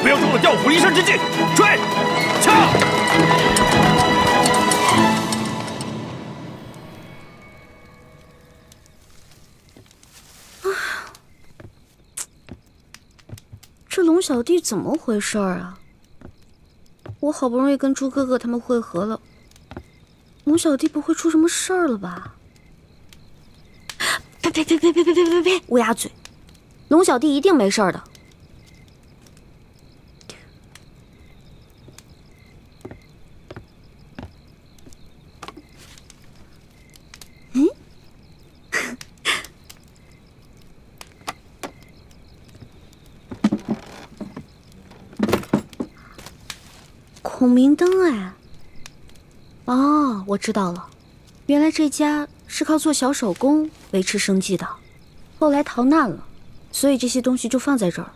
不要中了调虎离山之计，追，掐！这龙小弟怎么回事啊？我好不容易跟猪哥哥他们会合了，龙小弟不会出什么事儿了吧？呸！乌鸦嘴！龙小弟一定没事的。嗯？孔明灯哎！哦，我知道了，原来这家是靠做小手工维持生计的，后来逃难了，所以这些东西就放在这儿了。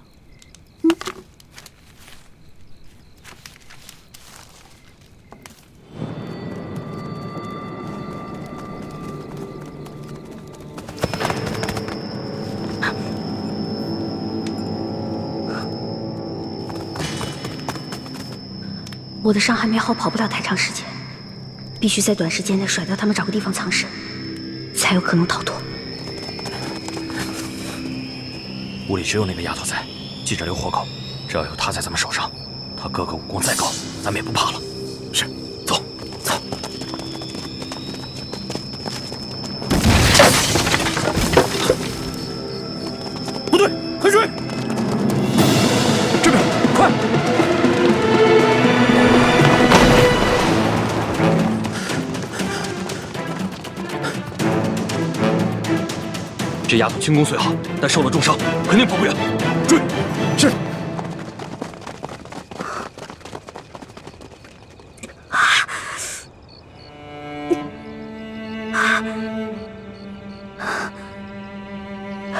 我的伤还没好，跑不了太长时间，必须在短时间内甩掉他们，找个地方藏身，才有可能逃脱。屋里只有那个丫头在，记着留活口，只要有她在咱们手上，她哥哥武功再高，咱们也不怕了。是，走，走。不对，快追！这边，快！这丫头轻功虽好，但受了重伤，肯定跑不远。追！是。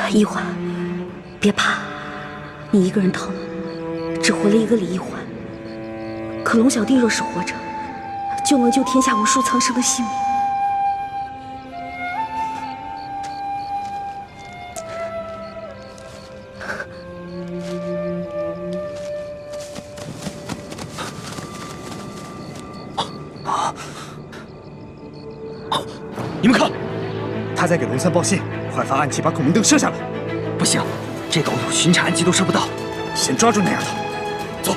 一环，别怕，你一个人逃了，只活了一个李一环。可龙小弟若是活着，就能救天下无数苍生的性命。你们看，他在给龙三报信，快发暗器把孔明灯射下来。不行，这高度巡查暗器都射不到。先抓住那丫头，走。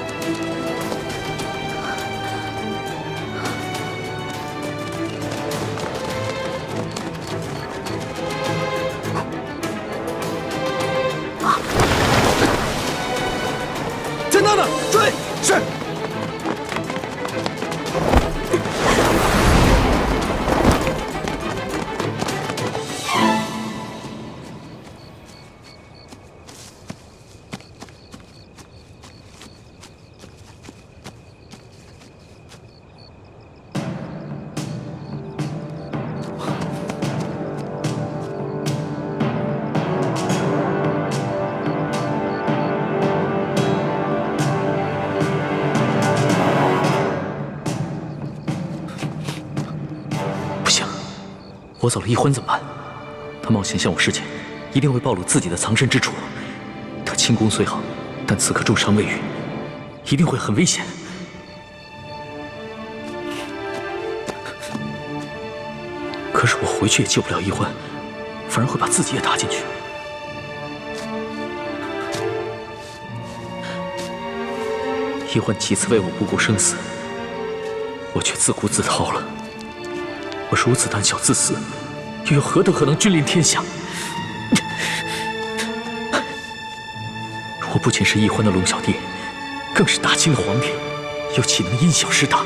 在那呢，追！是。我走了一环怎么办？他冒险向我示剑，一定会暴露自己的藏身之处。他轻功虽好，但此刻重伤未愈，一定会很危险。可是我回去也救不了一环，反而会把自己也搭进去。一环几次为我不顾生死，我却自顾自逃了。我如此胆小自私，又有何德何能君临天下？我不仅是一环的龙小弟，更是大清的皇帝，又岂能因小失大？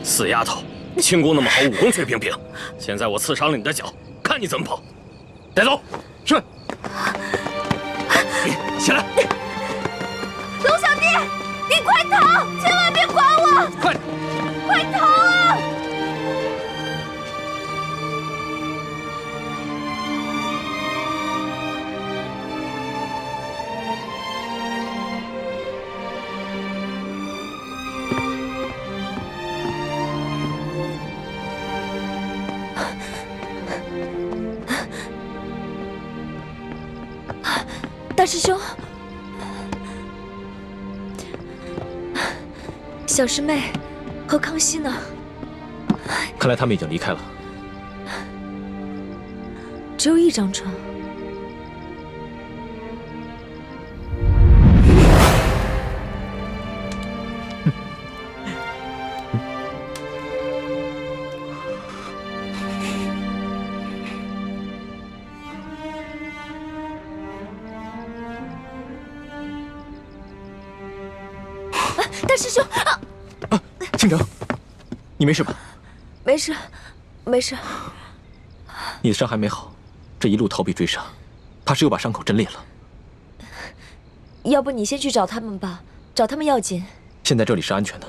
死丫头，轻功那么好，武功却平平。现在我刺伤了你的脚，看你怎么跑！带走。是。起来！龙小弟，你快逃！千万别管我！快点！快逃啊！大师兄，小师妹和康熙呢？看来他们已经离开了。只有一张床。大师兄，倾城，你没事吧？没事，没事。你的伤还没好，这一路逃避追杀，怕是又把伤口震裂了。要不你先去找他们吧，找他们要紧。现在这里是安全的，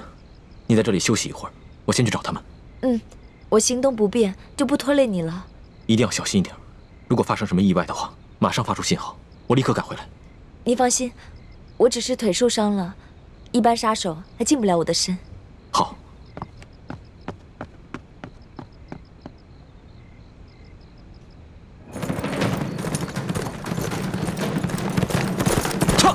你在这里休息一会儿，我先去找他们。嗯，我行动不便，就不拖累你了。一定要小心一点，如果发生什么意外的话，马上发出信号，我立刻赶回来。你放心，我只是腿受伤了。一般杀手还近不了我的身。好。撤！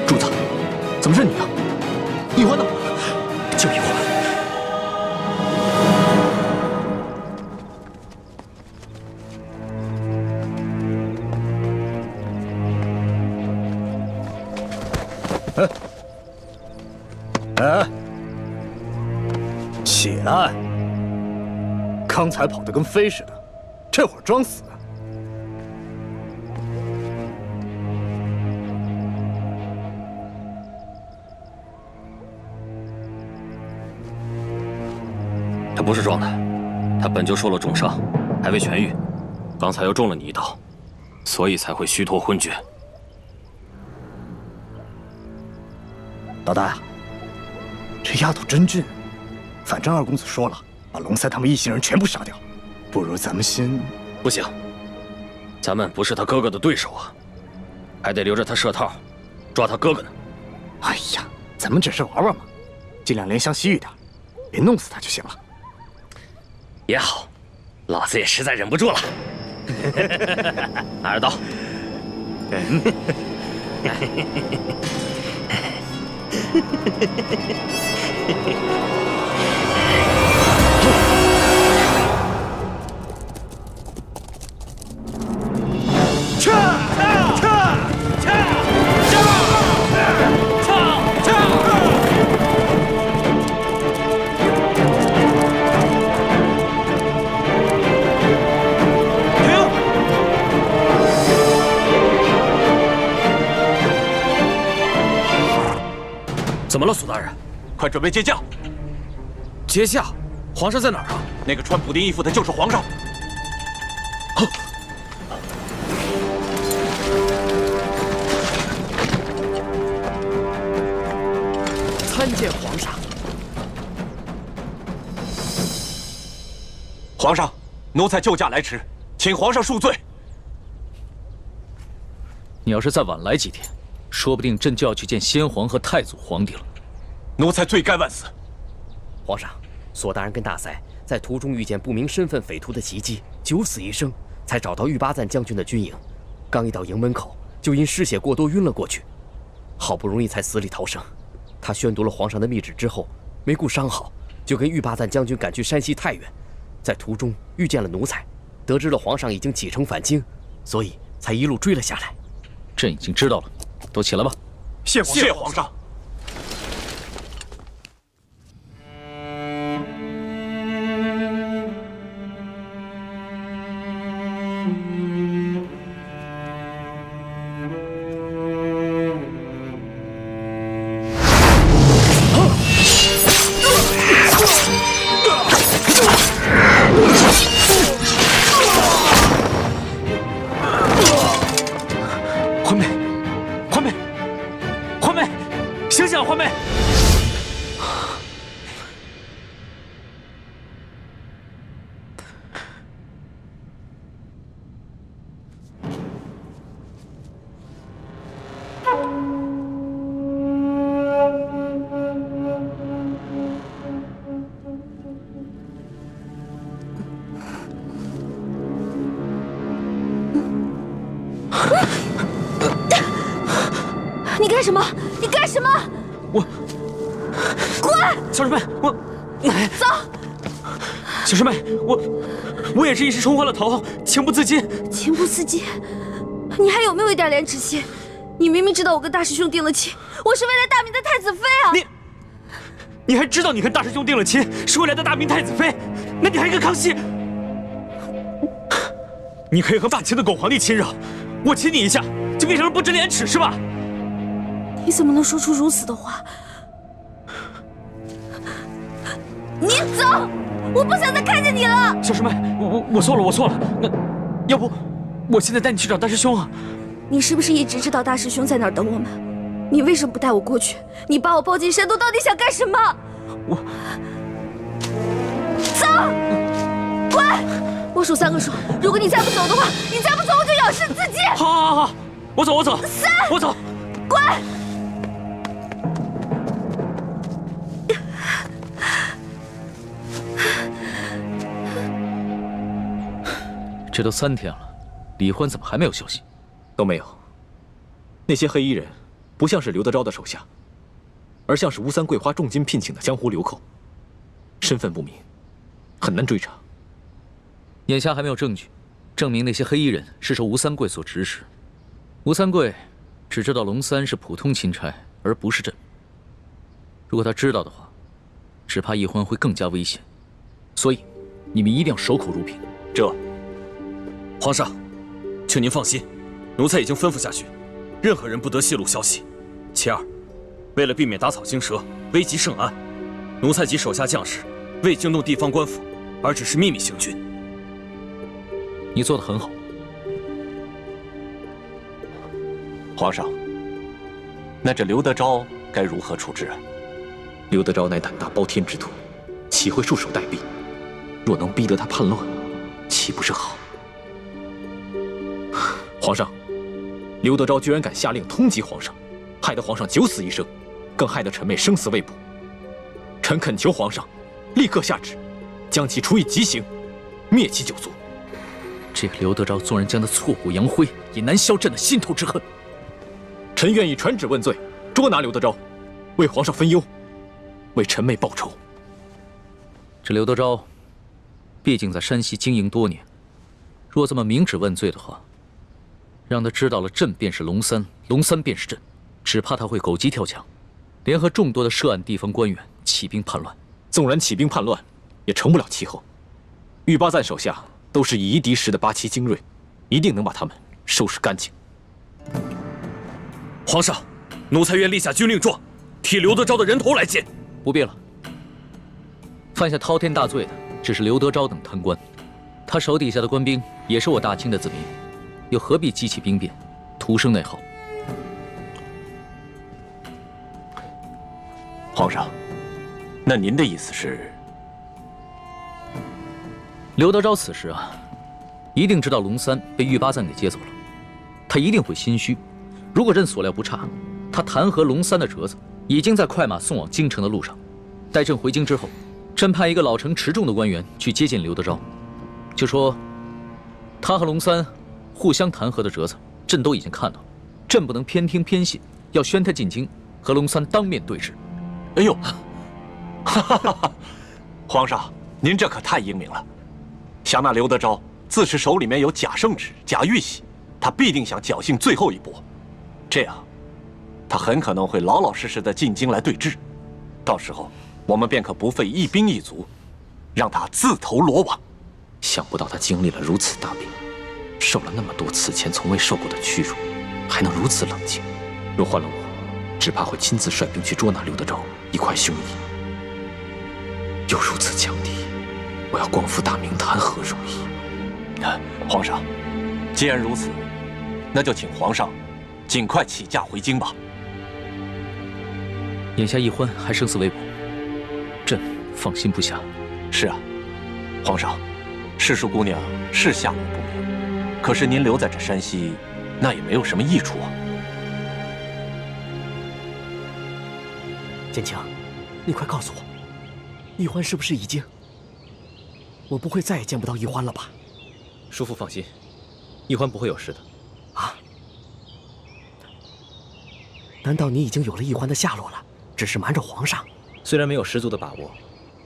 主子，怎么是你啊？一环呢？就一环。起来！刚才跑得跟飞似的，这会儿装死。他不是装的，他本就受了重伤，还未痊愈，刚才又中了你一刀，所以才会虚脱昏厥。老大，这丫头真俊。反正二公子说了，把龙塞他们一行人全部杀掉。不如咱们先……不行，咱们不是他哥哥的对手啊，还得留着他设套，抓他哥哥呢。哎呀，咱们只是玩玩嘛，尽量怜香惜玉点，别弄死他就行了。也好，老子也实在忍不住了。拿着刀。怎么了，苏大人？快准备接驾！接驾？皇上在哪儿啊？那个穿补丁衣服的就是皇上。参见皇上。皇上，奴才救驾来迟，请皇上恕罪。你要是再晚来几天，说不定朕就要去见先皇和太祖皇帝了。奴才罪该万死。皇上，索大人跟大塞在途中遇见不明身份匪徒的袭击，九死一生，才找到玉巴赞将军的军营。刚一到营门口，就因失血过多晕了过去，好不容易才死里逃生。他宣读了皇上的密旨之后，没顾伤好，就跟玉巴赞将军赶去山西太原，在途中遇见了奴才，得知了皇上已经启程返京，所以才一路追了下来。朕已经知道了，都起来吧。谢皇上。样，欢妹。你干什么？你干什么？我滚！小师妹，我走。小师妹，我也是一时冲昏了头，情不自禁。情不自禁？你还有没有一点廉耻心？你明明知道我跟大师兄定了亲，我是为了大明的太子妃啊！你还知道你跟大师兄定了亲，是为了大明太子妃？那你还跟康熙？你可以和大秦的狗皇帝亲热，我亲你一下，就变成了不知廉耻是吧？你怎么能说出如此的话？你走！我不想再看见你了。小师妹，我错了，我错了。那要不我现在带你去找大师兄啊？你是不是一直知道大师兄在哪儿等我们？你为什么不带我过去？你把我抱进山洞，到底想干什么？走！滚！我数3个数，如果你再不走的话，你再不走我就咬死自己。好，我走，3，我走。滚！这都3天了，李欢怎么还没有消息？都没有。那些黑衣人不像是刘德昭的手下，而像是吴三桂花重金聘请的江湖流寇，身份不明，很难追查。眼下还没有证据证明那些黑衣人是受吴三桂所指使。吴三桂只知道龙三是普通钦差，而不是朕。如果他知道的话，只怕易欢会更加危险。所以，你们一定要守口如瓶。皇上，请您放心，奴才已经吩咐下去，任何人不得泄露消息。其二，为了避免打草惊蛇、危及圣安，奴才及手下将士未惊动地方官府，而只是秘密行军。你做得很好。皇上，那这刘德昭该如何处置啊？刘德昭乃胆大包天之徒，岂会束手待毙？若能逼得他叛乱，岂不是好？皇上，刘德昭居然敢下令通缉皇上，害得皇上九死一生，更害得臣妹生死未卜。臣恳求皇上立刻下旨，将其处以极刑，灭其九族。这个刘德昭纵然将他挫骨扬灰，也难消朕的心头之恨。臣愿意传旨问罪，捉拿刘德昭，为皇上分忧，为臣妹报仇。这刘德昭，毕竟在山西经营多年，若这么明旨问罪的话，让他知道了朕便是龙三，龙三便是朕，只怕他会狗急跳墙，联合众多的涉案地方官员起兵叛乱。纵然起兵叛乱，也成不了气候。玉巴赞手下都是以夷敌十的八旗精锐，一定能把他们收拾干净。皇上，奴才愿立下军令状，替刘德昭的人头来见。不必了。犯下滔天大罪的只是刘德昭等贪官，他手底下的官兵也是我大清的子民，又何必激起兵变，徒生内耗？皇上，那您的意思是？刘德昭此时啊，一定知道龙三被玉巴赞给接走了，他一定会心虚。如果朕所料不差，他弹劾龙三的折子已经在快马送往京城的路上。待朕回京之后，朕派一个老成持重的官员去接见刘德昭，就说他和龙三互相弹劾的折子，朕都已经看到了，朕不能偏听偏信，要宣他进京，和龙三当面对质。哎呦，哈哈哈！皇上，您这可太英明了。想那刘德昭自持手里面有假圣旨、假玉玺，他必定想侥幸最后一搏。这样，他很可能会老老实实的进京来对质，到时候我们便可不费一兵一卒，让他自投罗网。想不到他经历了如此大病，受了那么多此前从未受过的屈辱，还能如此冷静。若换了我，只怕会亲自率兵去捉拿刘德昭，一块凶夷。又如此强敌，我要光复大明，谈何容易？皇上，既然如此，那就请皇上尽快起驾回京吧。眼下易欢还生死未卜，朕放心不下。是啊，皇上，世庶姑娘是下落不明，可是您留在这山西，那也没有什么益处啊。简青，你快告诉我，易欢是不是已经……我不会再也见不到易欢了吧？叔父放心，易欢不会有事的。啊？难道你已经有了易欢的下落了？只是瞒着皇上？虽然没有十足的把握，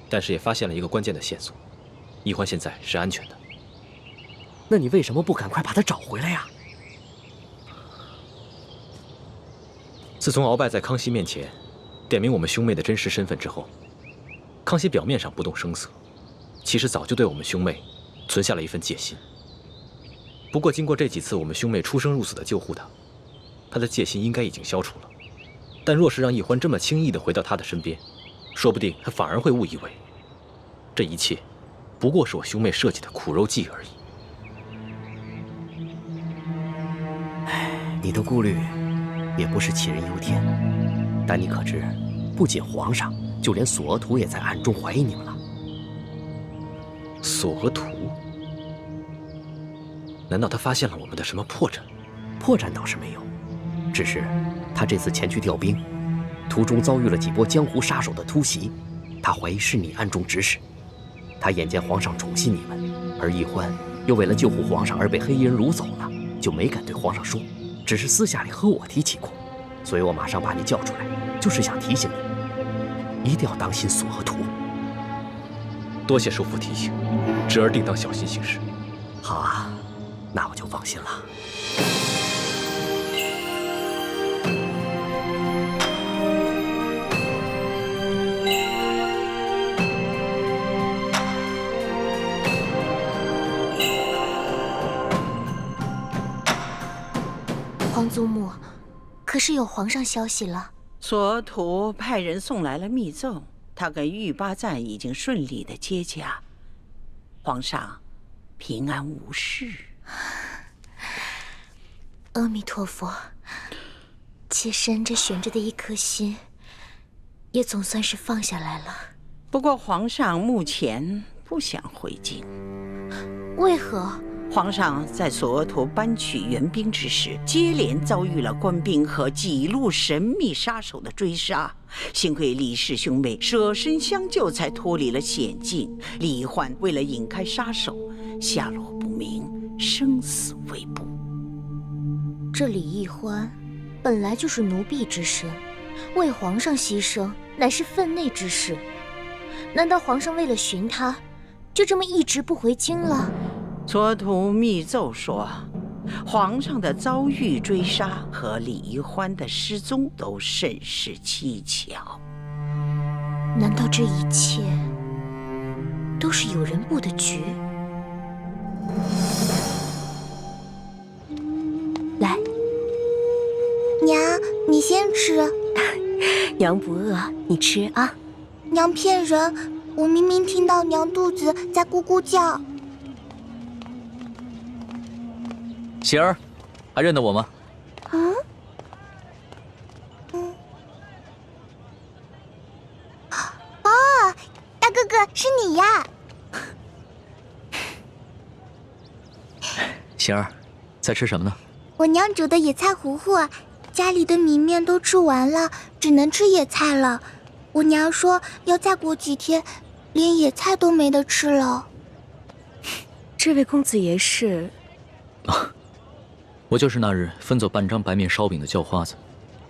但是也发现了一个关键的线索。易欢现在是安全的。那你为什么不赶快把他找回来呀？自从鳌拜在康熙面前点明我们兄妹的真实身份之后，康熙表面上不动声色，其实早就对我们兄妹存下了一份戒心。不过经过这几次我们兄妹出生入死的救护他的戒心应该已经消除了。但若是让易欢这么轻易地回到他的身边，说不定他反而会误以为这一切不过是我兄妹设计的苦肉计而已。你的顾虑也不是杞人忧天，但你可知，不仅皇上，就连索额图也在暗中怀疑你们了。索额图？难道他发现了我们的什么破绽？破绽倒是没有，只是他这次前去调兵，途中遭遇了几波江湖杀手的突袭，他怀疑是你暗中指使。他眼见皇上宠信你们，而易欢又为了救护皇上而被黑衣人掳走了，就没敢对皇上说，只是私下里和我提起过。所以我马上把你叫出来，就是想提醒你，一定要当心索额图。多谢叔父提醒，侄儿定当小心行事。好啊，那我就放心了。皇祖母，可是有皇上消息了？索额图派人送来了密奏，他跟玉巴赞已经顺利的接驾，皇上平安无事。阿弥陀佛，妾身这悬着的一颗心，也总算是放下来了。不过皇上目前不想回京，为何？皇上在索额图搬取援兵之时，接连遭遇了官兵和几路神秘杀手的追杀，幸亏李氏兄妹舍身相救，才脱离了险境。李焕为了引开杀手，下落不明，生死未卜。这李易欢本来就是奴婢之身，为皇上牺牲乃是分内之事。难道皇上为了寻他，就这么一直不回京了？索额图密奏说，皇上的遭遇追杀和李易欢的失踪都甚是蹊跷。难道这一切都是有人布的局？来，娘，你先吃。娘不饿，你吃啊。娘骗人，我明明听到娘肚子在咕咕叫。喜儿，还认得我吗？哦，大哥哥，是你呀！喜儿，在吃什么呢？我娘煮的野菜糊糊，家里的米面都吃完了，只能吃野菜了。我娘说要再过几天，连野菜都没得吃了。这位公子爷是？我就是那日分走半张白面烧饼的叫花子，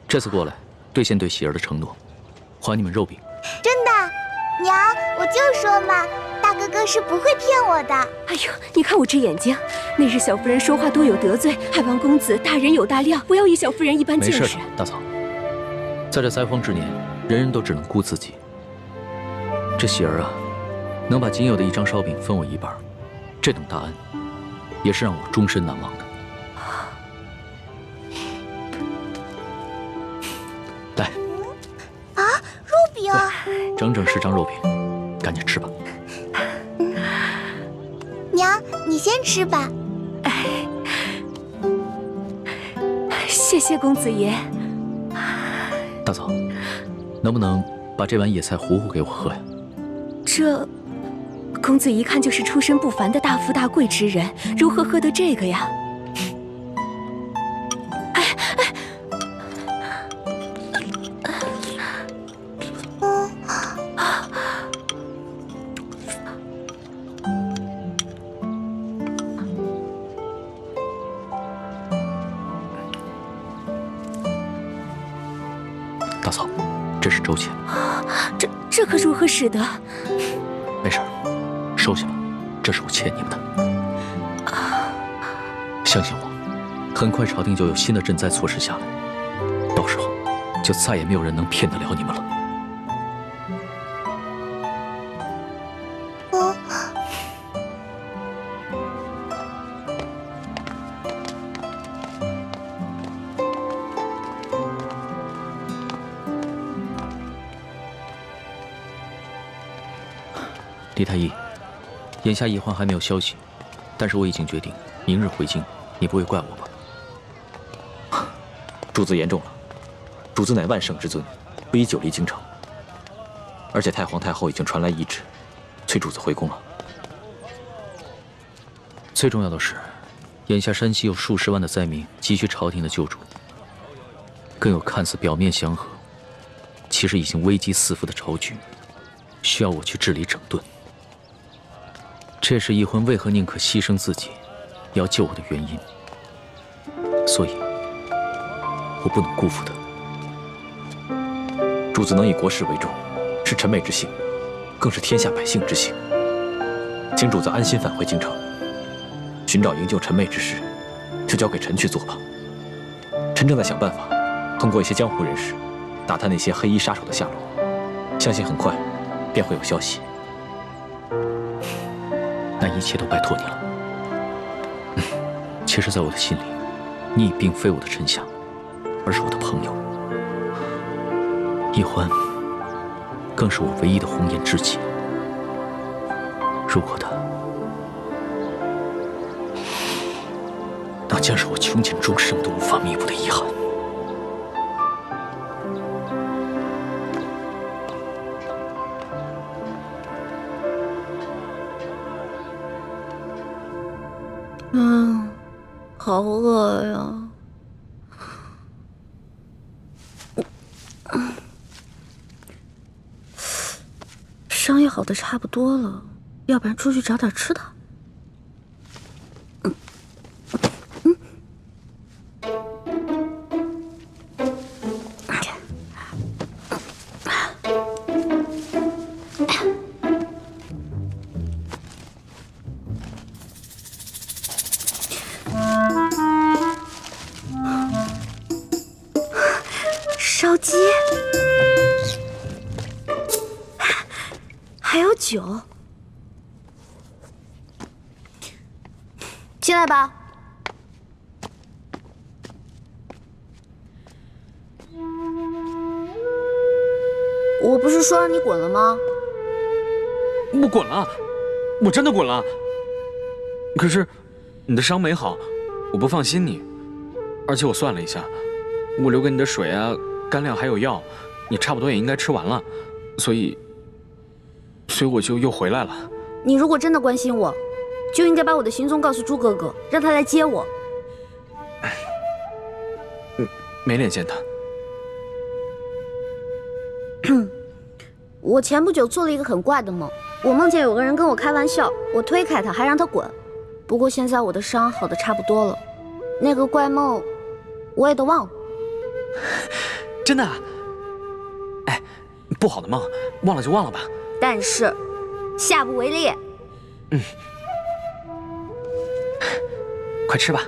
这次过来兑现对喜儿的承诺，还你们肉饼。真的，娘，我就说嘛，大哥哥是不会骗我的。哎呦，你看我这眼睛，那日小夫人说话多有得罪，还望公子大人有大量，不要以小夫人一般见识。没事的，大嫂，在这灾荒之年，人人都只能顾自己。这喜儿啊，能把仅有的一张烧饼分我一半，这等大恩，也是让我终身难忘的。来，啊，肉饼，整整10张肉饼，赶紧吃吧。娘，你先吃吧。谢谢公子爷。大嫂，能不能把这碗野菜糊糊给我喝呀？这，公子一看就是出身不凡的大富大贵之人，如何喝得这个呀？大嫂，这是粥钱。这可如何使得？没事，收下吧，这是我欠你们的。相信我，很快朝廷就有新的赈灾措施下来，到时候就再也没有人能骗得了你们了。李太医，眼下易欢还没有消息，但是我已经决定明日回京，你不会怪我吧？主子言重了，主子乃万圣之尊，不宜久离京城。而且太皇太后已经传来懿旨，催主子回宫了。最重要的是，眼下山西有数十万的灾民急需朝廷的救助，更有看似表面祥和，其实已经危机四伏的朝局，需要我去治理整顿。这也是易欢为何宁可牺牲自己，也要救我的原因。所以，我不能辜负他。主子能以国事为重，是臣妹之幸，更是天下百姓之幸。请主子安心返回京城，寻找营救臣妹之事，就交给臣去做吧。臣正在想办法，通过一些江湖人士，打探那些黑衣杀手的下落，相信很快便会有消息。那一切都拜托你了。其实，在我的心里，你已并非我的臣下，而是我的朋友。易欢更是我唯一的红颜知己。如果他，那将是我穷尽终生都无法弥补的遗憾。好饿呀！伤也好的差不多了，要不然出去找点吃的。烧鸡，还有酒，进来吧。我不是说让你滚了吗？我滚了，我真的滚了。可是你的伤没好，我不放心你，而且我算了一下，我留给你的水啊、干粮还有药，你差不多也应该吃完了，所以我就又回来了。你如果真的关心我，就应该把我的行踪告诉朱哥哥，让他来接我。没脸见他。我前不久做了一个很怪的梦，我梦见有个人跟我开玩笑，我推开他，还让他滚。不过现在我的伤好的差不多了，那个怪梦我也都忘了。真的啊？哎，不好的梦，忘了就忘了吧。但是下不为例。快吃吧。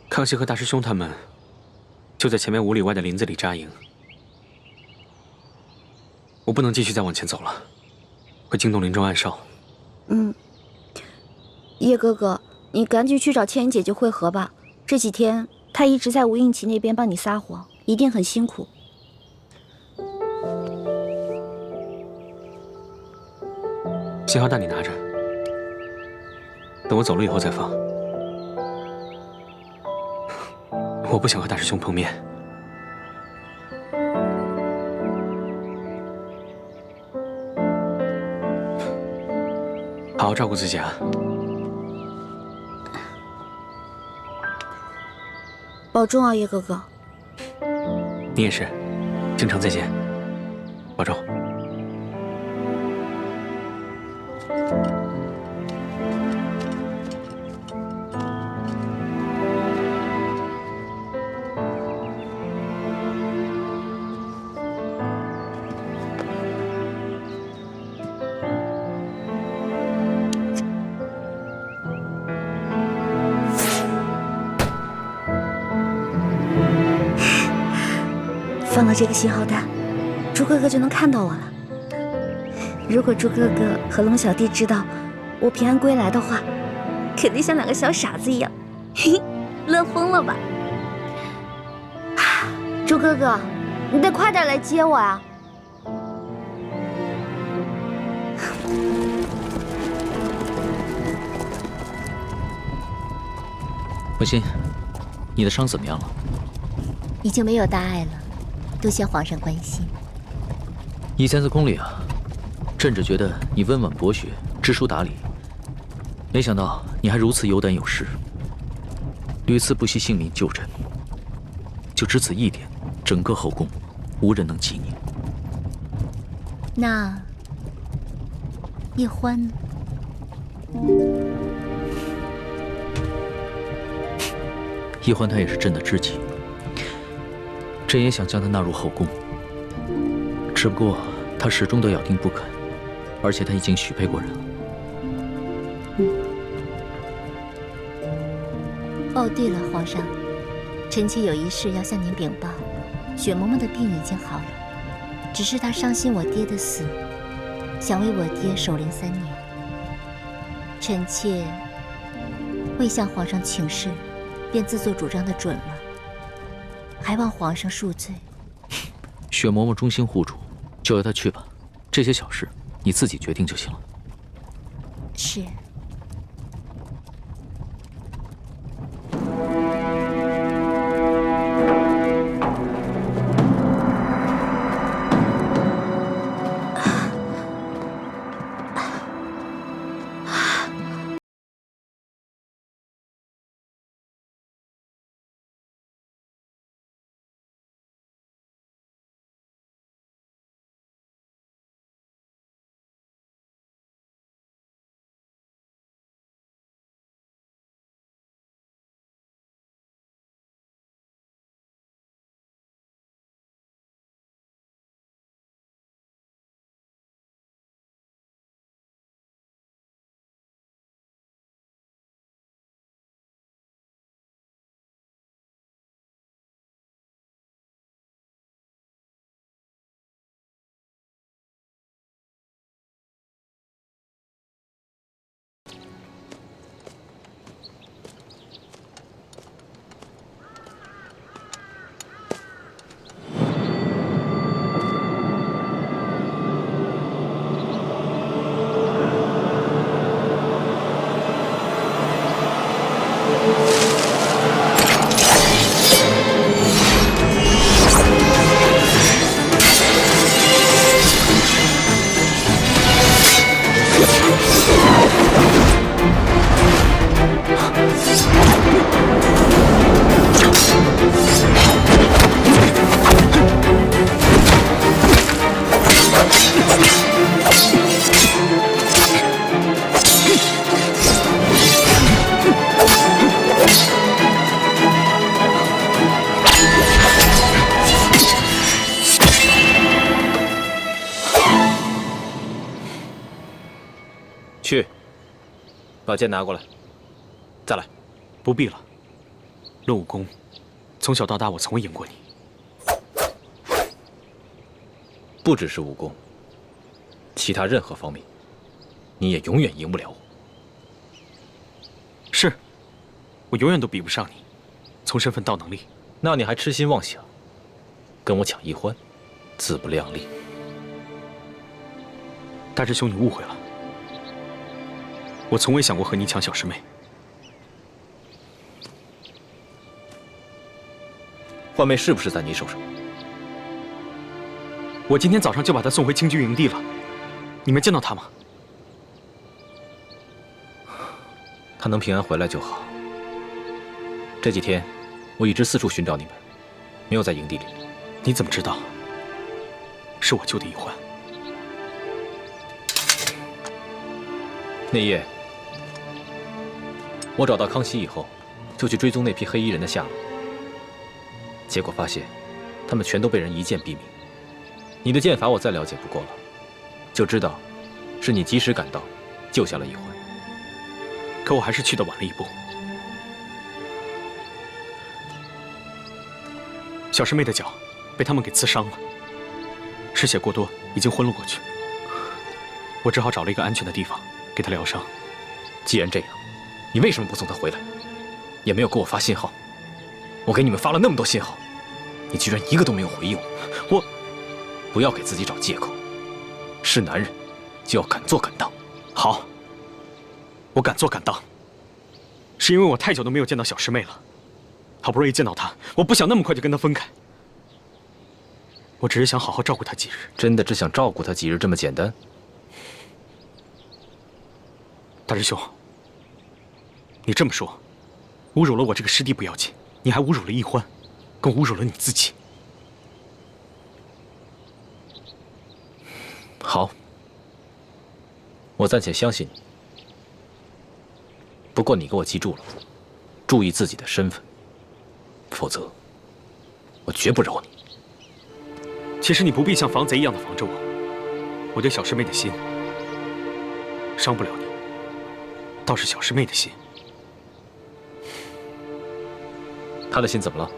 康熙和大师兄他们就在前面5里外的林子里扎营，我不能继续再往前走了，会惊动林中暗哨。叶哥哥，你赶紧去找倩影姐姐会合吧。这几天他一直在吴应奇那边帮你撒谎，一定很辛苦。信号弹你拿着，等我走了以后再放。我不想和大师兄碰面。好好照顾自己啊！保重啊，叶哥哥。你也是，京城再见，保重。放了这个信号弹，猪哥哥就能看到我了。如果猪哥哥和龙小弟知道我平安归来的话，肯定像两个小傻子一样，嘿嘿，乐疯了吧？猪哥哥，你得快点来接我啊！文心，你的伤怎么样了？已经没有大碍了。多谢皇上关心。以前在宫里啊，朕只觉得你温婉博学、知书达理，没想到你还如此有胆有识，屡次不惜性命救朕。就只此一点，整个后宫无人能及你。那叶欢呢？叶欢他也是朕的知己。朕也想将他纳入后宫，只不过他始终都咬定不肯，而且他已经许配过人了。哦，对了，皇上，臣妾有一事要向您禀报。雪嬷嬷的病已经好了，只是她伤心我爹的死，想为我爹守灵3年。臣妾未向皇上请示，便自作主张的准了。还望皇上恕罪。雪嬷嬷忠心护主，就由她去吧。这些小事你自己决定就行了。是。去，把剑拿过来。再来。不必了。论武功，从小到大我从未赢过你。不只是武功，其他任何方面，你也永远赢不了我。是，我永远都比不上你。从身份到能力。那你还痴心妄想，跟我抢一欢，自不量力。大师兄，你误会了，我从未想过和你抢小师妹。幻妹是不是在你手上？我今天早上就把她送回清军营地了，你没见到她吗？她能平安回来就好。这几天，我一直四处寻找你们，没有在营地里。你怎么知道？是我救的一欢。那夜，我找到康熙以后，就去追踪那批黑衣人的下落。结果发现，他们全都被人一剑毙命。你的剑法我再了解不过了，就知道是你及时赶到，救下了一欢。可我还是去得晚了一步。小师妹的脚被他们给刺伤了，失血过多，已经昏了过去。我只好找了一个安全的地方给她疗伤。既然这样，你为什么不送她回来？也没有给我发信号。我给你们发了那么多信号，你居然一个都没有回应我。不要给自己找借口。是男人，就要敢做敢当。好，我敢做敢当，是因为我太久都没有见到小师妹了。好不容易见到她，我不想那么快就跟她分开。我只是想好好照顾她几日。真的只想照顾她几日这么简单？大师兄，你这么说，侮辱了我这个师弟不要紧，你还侮辱了一欢，更侮辱了你自己。好，我暂且相信你。不过你给我记住了，注意自己的身份，否则我绝不饶你。其实你不必像防贼一样的防着我，我对小师妹的心伤不了你，倒是小师妹的心。她的心怎么了？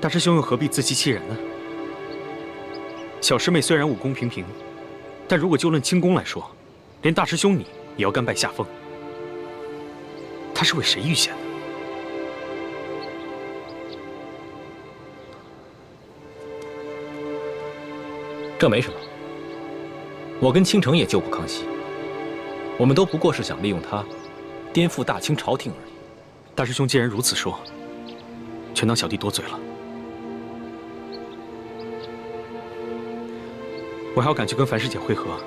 大师兄又何必自欺欺人呢？小师妹虽然武功平平，但如果就论轻功来说，连大师兄你也要甘拜下风。她是为谁预选的？这没什么，我跟倾城也救过康熙，我们都不过是想利用他，颠覆大清朝廷而已。大师兄既然如此说，全当小弟多嘴了。我还要赶去跟樊师姐会合，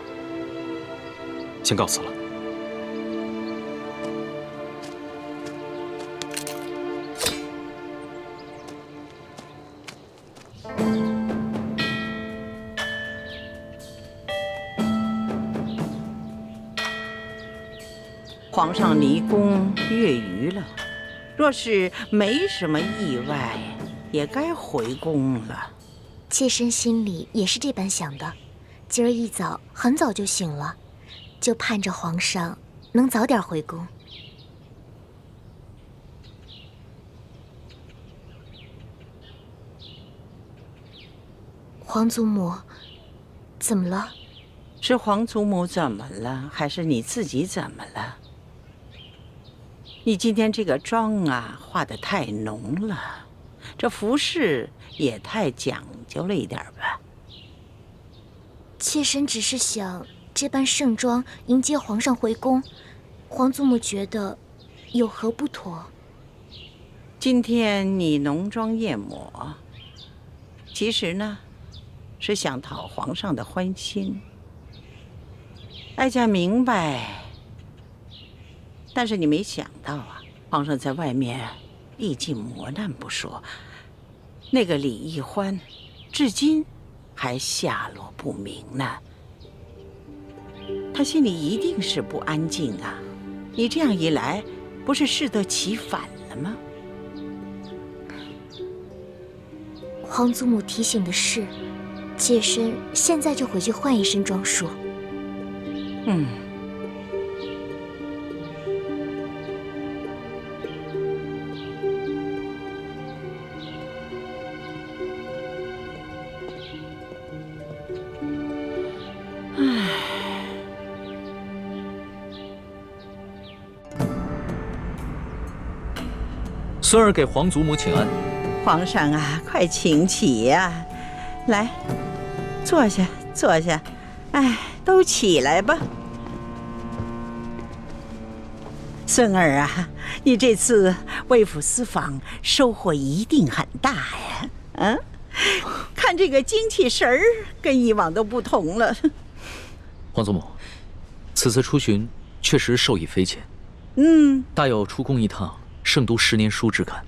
先告辞了。皇上离宫月余了，若是没什么意外，也该回宫了。妾身心里也是这般想的，今儿一早很早就醒了，就盼着皇上能早点回宫。皇祖母，怎么了？是皇祖母怎么了，还是你自己怎么了？你今天这个妆啊，化得太浓了，这服饰也太讲究了一点吧？妾身只是想这般盛装迎接皇上回宫，皇祖母觉得有何不妥？今天你浓妆艳抹，其实呢，是想讨皇上的欢心。哀家明白。但是你没想到啊，皇上在外面历尽磨难不说，那个李易欢，至今还下落不明呢。他心里一定是不安静啊！你这样一来，不是适得其反了吗？皇祖母提醒的是，妾身现在就回去换一身装束。孙儿给皇祖母请安。皇上啊，快请起呀！来，坐下，坐下。哎，都起来吧。孙儿啊，你这次微服私访，收获一定很大呀！嗯，看这个精气神儿，跟以往都不同了。皇祖母，此次出巡确实受益匪浅。大有出宫一趟，胜读10年书之感。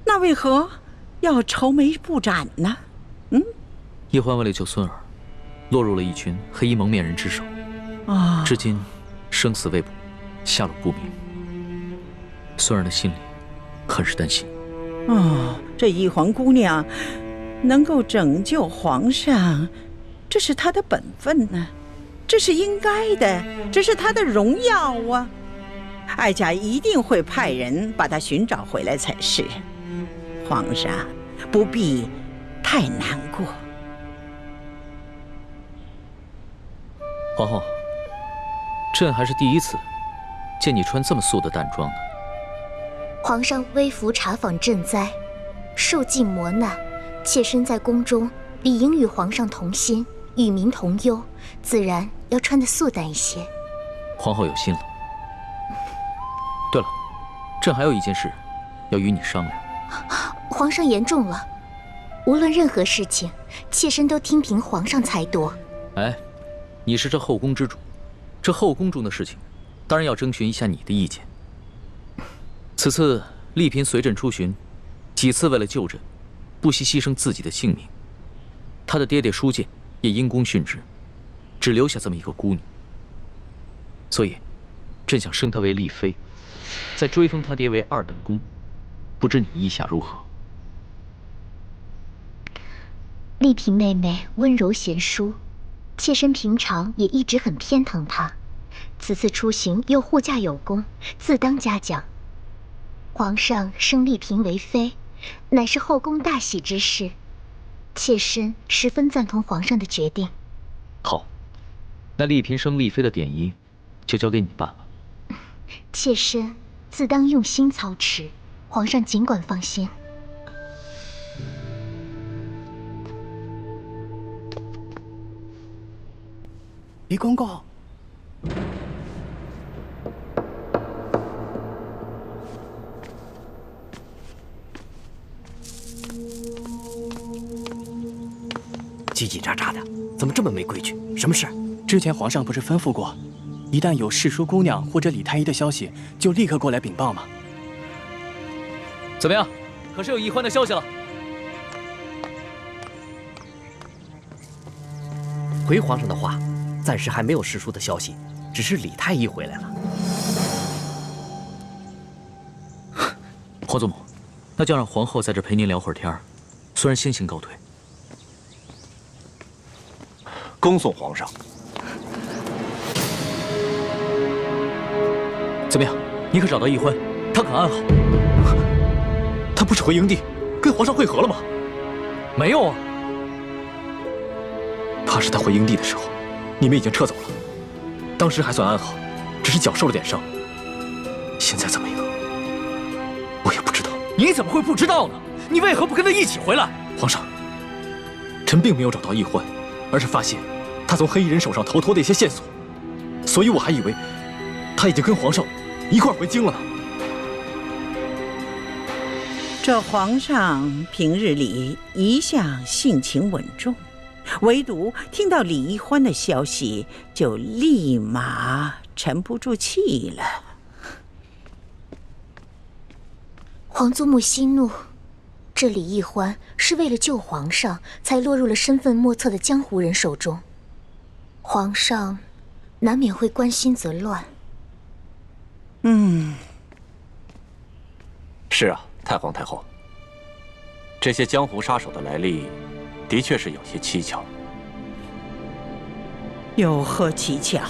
那为何要愁眉不展呢？叶欢为了救孙儿，落入了一群黑衣蒙面人之手，至今生死未卜，下落不明。孙儿的心里很是担心。这一皇姑娘能够拯救皇上，这是她的本分呢，这是应该的，这是她的荣耀啊！哀家一定会派人把她寻找回来才是。皇上不必太难过。皇后，朕还是第一次见你穿这么素的淡妆呢。皇上微服查访赈灾，受尽磨难，妾身在宫中理应与皇上同心，与民同忧，自然要穿得素淡一些。皇后有心了。对了，朕还有一件事要与你商量。皇上言重了，无论任何事情，妾身都听凭皇上裁夺。哎，你是这后宫之主，这后宫中的事情，当然要征询一下你的意见。此次丽嫔随朕出巡，几次为了救朕，不惜牺牲自己的性命。她的爹爹舒建也因公殉职，只留下这么一个孤女。所以，朕想升她为丽妃，再追封她爹为2等公。不知你意下如何？丽嫔妹妹温柔贤淑，妾身平常也一直很偏疼她。此次出行又护驾有功，自当嘉奖。皇上升丽嫔为妃，乃是后宫大喜之事，妾身十分赞同皇上的决定。好，那丽嫔升丽妃的典仪就交给你办了。妾身自当用心操持，皇上尽管放心。李公公，叽叽喳喳的，怎么这么没规矩？什么事？之前皇上不是吩咐过，一旦有世淑姑娘或者李太医的消息，就立刻过来禀报吗？怎么样？可是有易欢的消息了？回皇上的话，暂时还没有世淑的消息，只是李太医回来了。皇祖母，那就让皇后在这陪您聊会儿天儿，虽然先行告退。恭送皇上。怎么样？你可找到易欢？他可安好？他不是回营地跟皇上会合了吗？没有啊。怕是他回营地的时候，你们已经撤走了。当时还算安好，只是脚受了点伤。现在怎么样？我也不知道。你怎么会不知道呢？你为何不跟他一起回来？皇上，臣并没有找到易欢，而是发现他从黑衣人手上逃脱的一些线索，所以我还以为他已经跟皇上一块回京了呢。这皇上平日里一向性情稳重，唯独听到李易欢的消息，就立马沉不住气了。皇祖母息怒，这李易欢是为了救皇上，才落入了身份莫测的江湖人手中。皇上难免会关心则乱。是啊，太皇太后，这些江湖杀手的来历，的确是有些蹊跷。有何蹊跷？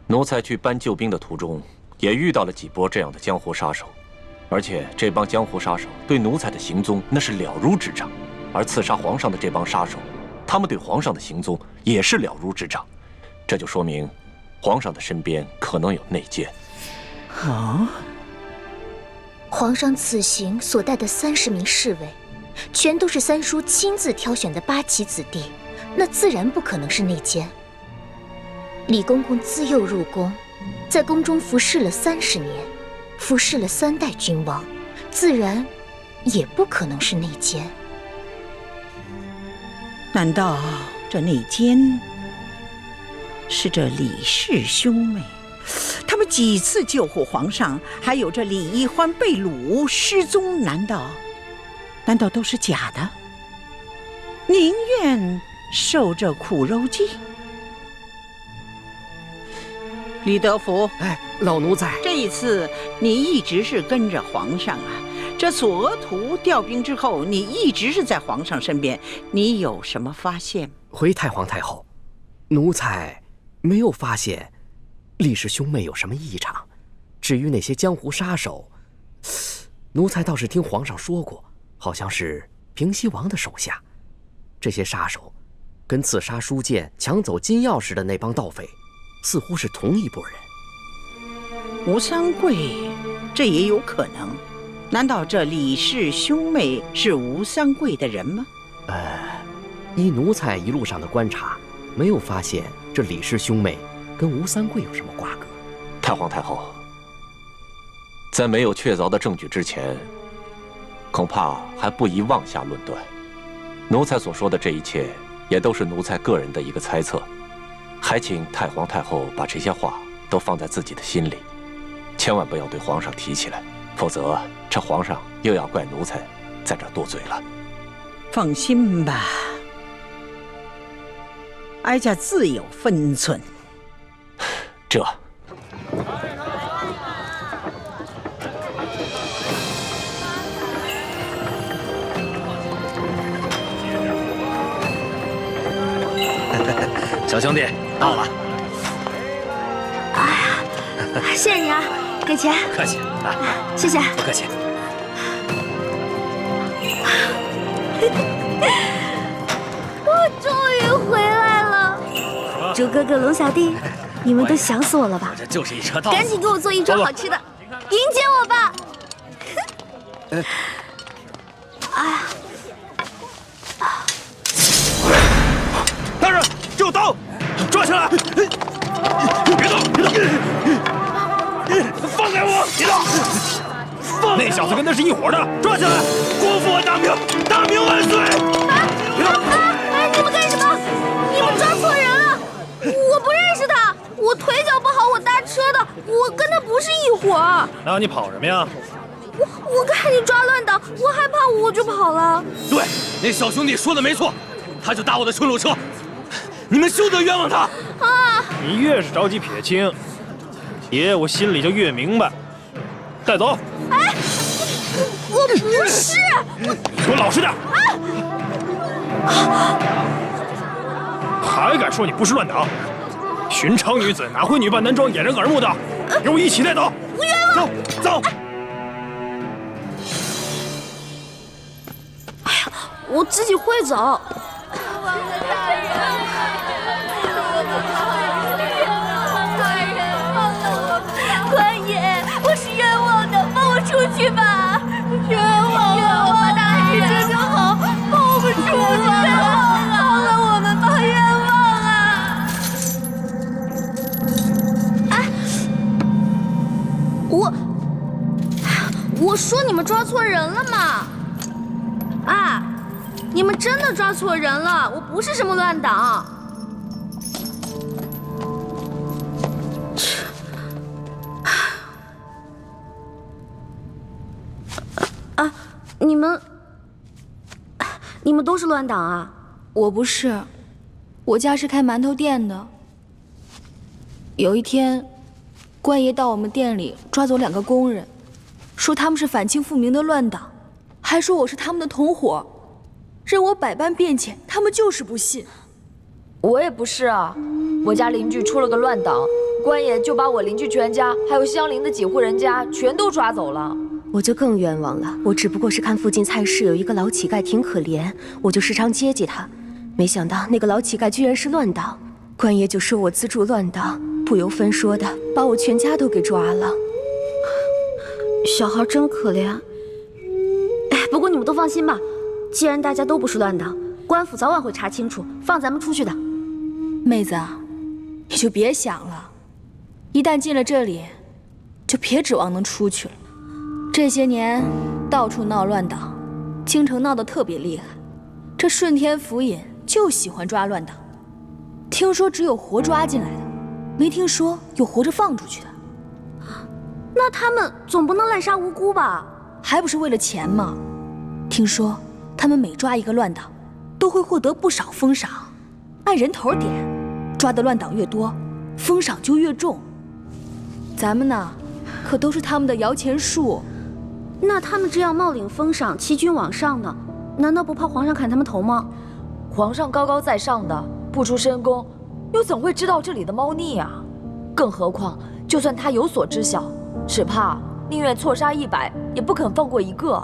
奴才去搬救兵的途中，也遇到了几波这样的江湖杀手，而且这帮江湖杀手对奴才的行踪那是了如指掌，而刺杀皇上的这帮杀手，他们对皇上的行踪也是了如指掌，这就说明皇上的身边可能有内奸。皇上此行所带的30名侍卫，全都是三叔亲自挑选的8旗子弟，那自然不可能是内奸。李公公自幼入宫，在宫中服侍了30年，服侍了3代君王，自然也不可能是内奸。难道这内奸是这李氏兄妹？他们几次救护皇上，还有这李一欢被掳失踪，难道都是假的？宁愿受这苦肉计？李德福，哎，老奴在。这一次你一直是跟着皇上啊。这索额图调兵之后，你一直是在皇上身边，你有什么发现？回太皇太后，奴才没有发现李氏兄妹有什么异常。至于那些江湖杀手，奴才倒是听皇上说过，好像是平西王的手下。这些杀手跟刺杀书剑、抢走金钥匙的那帮盗匪，似乎是同一拨人。吴三桂，这也有可能。难道这李氏兄妹是吴三桂的人吗？依奴才一路上的观察，没有发现这李氏兄妹跟吴三桂有什么瓜葛。太皇太后，在没有确凿的证据之前，恐怕还不宜妄下论断。奴才所说的这一切，也都是奴才个人的一个猜测，还请太皇太后把这些话都放在自己的心里，千万不要对皇上提起来，否则这皇上又要怪奴才在这多嘴了。放心吧，哀家自有分寸。这小兄弟到了。哎呀，谢谢你啊，给钱。客气，来，谢谢。不客气。我终于回来了，猪哥哥、龙小弟，你们都想死我了吧？这就是一车到。赶紧给我做一桌好吃的，迎接我吧！哎呀！大人，这有刀，抓起来！别动，别动！放开我！别动！那小子跟他是一伙的，抓起来！国父大明，大明万岁！别动！哎，你们干什么？你们抓错人了！我不认识他，我腿脚不好，我搭车的，我跟他不是一伙儿。那你跑什么呀？我看你抓乱党，我害怕，我就跑了。对，那小兄弟说的没错，他就搭我的顺路车，你们休得冤枉他。啊！你越是着急撇清，爷我心里就越明白。带走！哎，我不是。给我老实点！还敢说你不是乱党？寻常女子哪会女扮男装掩人耳目的？给我一起带走！不冤枉！走！哎呀，我自己会走。官爷，我是冤枉的，放我出去吧！冤枉了，我大人这就好，放我们出去吧！放了我们吧，冤枉啊！哎，我说你们抓错人了嘛！啊，你们真的抓错人了，我不是什么乱党。啊，你们都是乱党啊？我不是，我家是开馒头店的。有一天，官爷到我们店里抓走2个工人，说他们是反清复明的乱党，还说我是他们的同伙，任我百般辩解，他们就是不信。我也不是啊，我家邻居出了个乱党，官爷就把我邻居全家还有相邻的几户人家全都抓走了。我就更冤枉了，我只不过是看附近菜市有一个老乞丐挺可怜，我就时常接济他，没想到那个老乞丐居然是乱党，官爷就说我资助乱党，不由分说的把我全家都给抓了。小孩真可怜。哎，不过你们都放心吧，既然大家都不是乱党，官府早晚会查清楚，放咱们出去的。妹子，你就别想了，一旦进了这里，就别指望能出去了。这些年到处闹乱党，京城闹得特别厉害，这顺天府尹就喜欢抓乱党。听说只有活抓进来的，没听说有活着放出去的。那他们总不能滥杀无辜吧？还不是为了钱吗？听说他们每抓一个乱党，都会获得不少封赏，按人头点，抓的乱党越多，封赏就越重。咱们呢，可都是他们的摇钱树。那他们这样冒领封赏，欺君罔上呢，难道不怕皇上砍他们头吗？皇上高高在上的，不出深宫，又怎会知道这里的猫腻啊？更何况，就算他有所知晓，只怕宁愿错杀100，也不肯放过一个。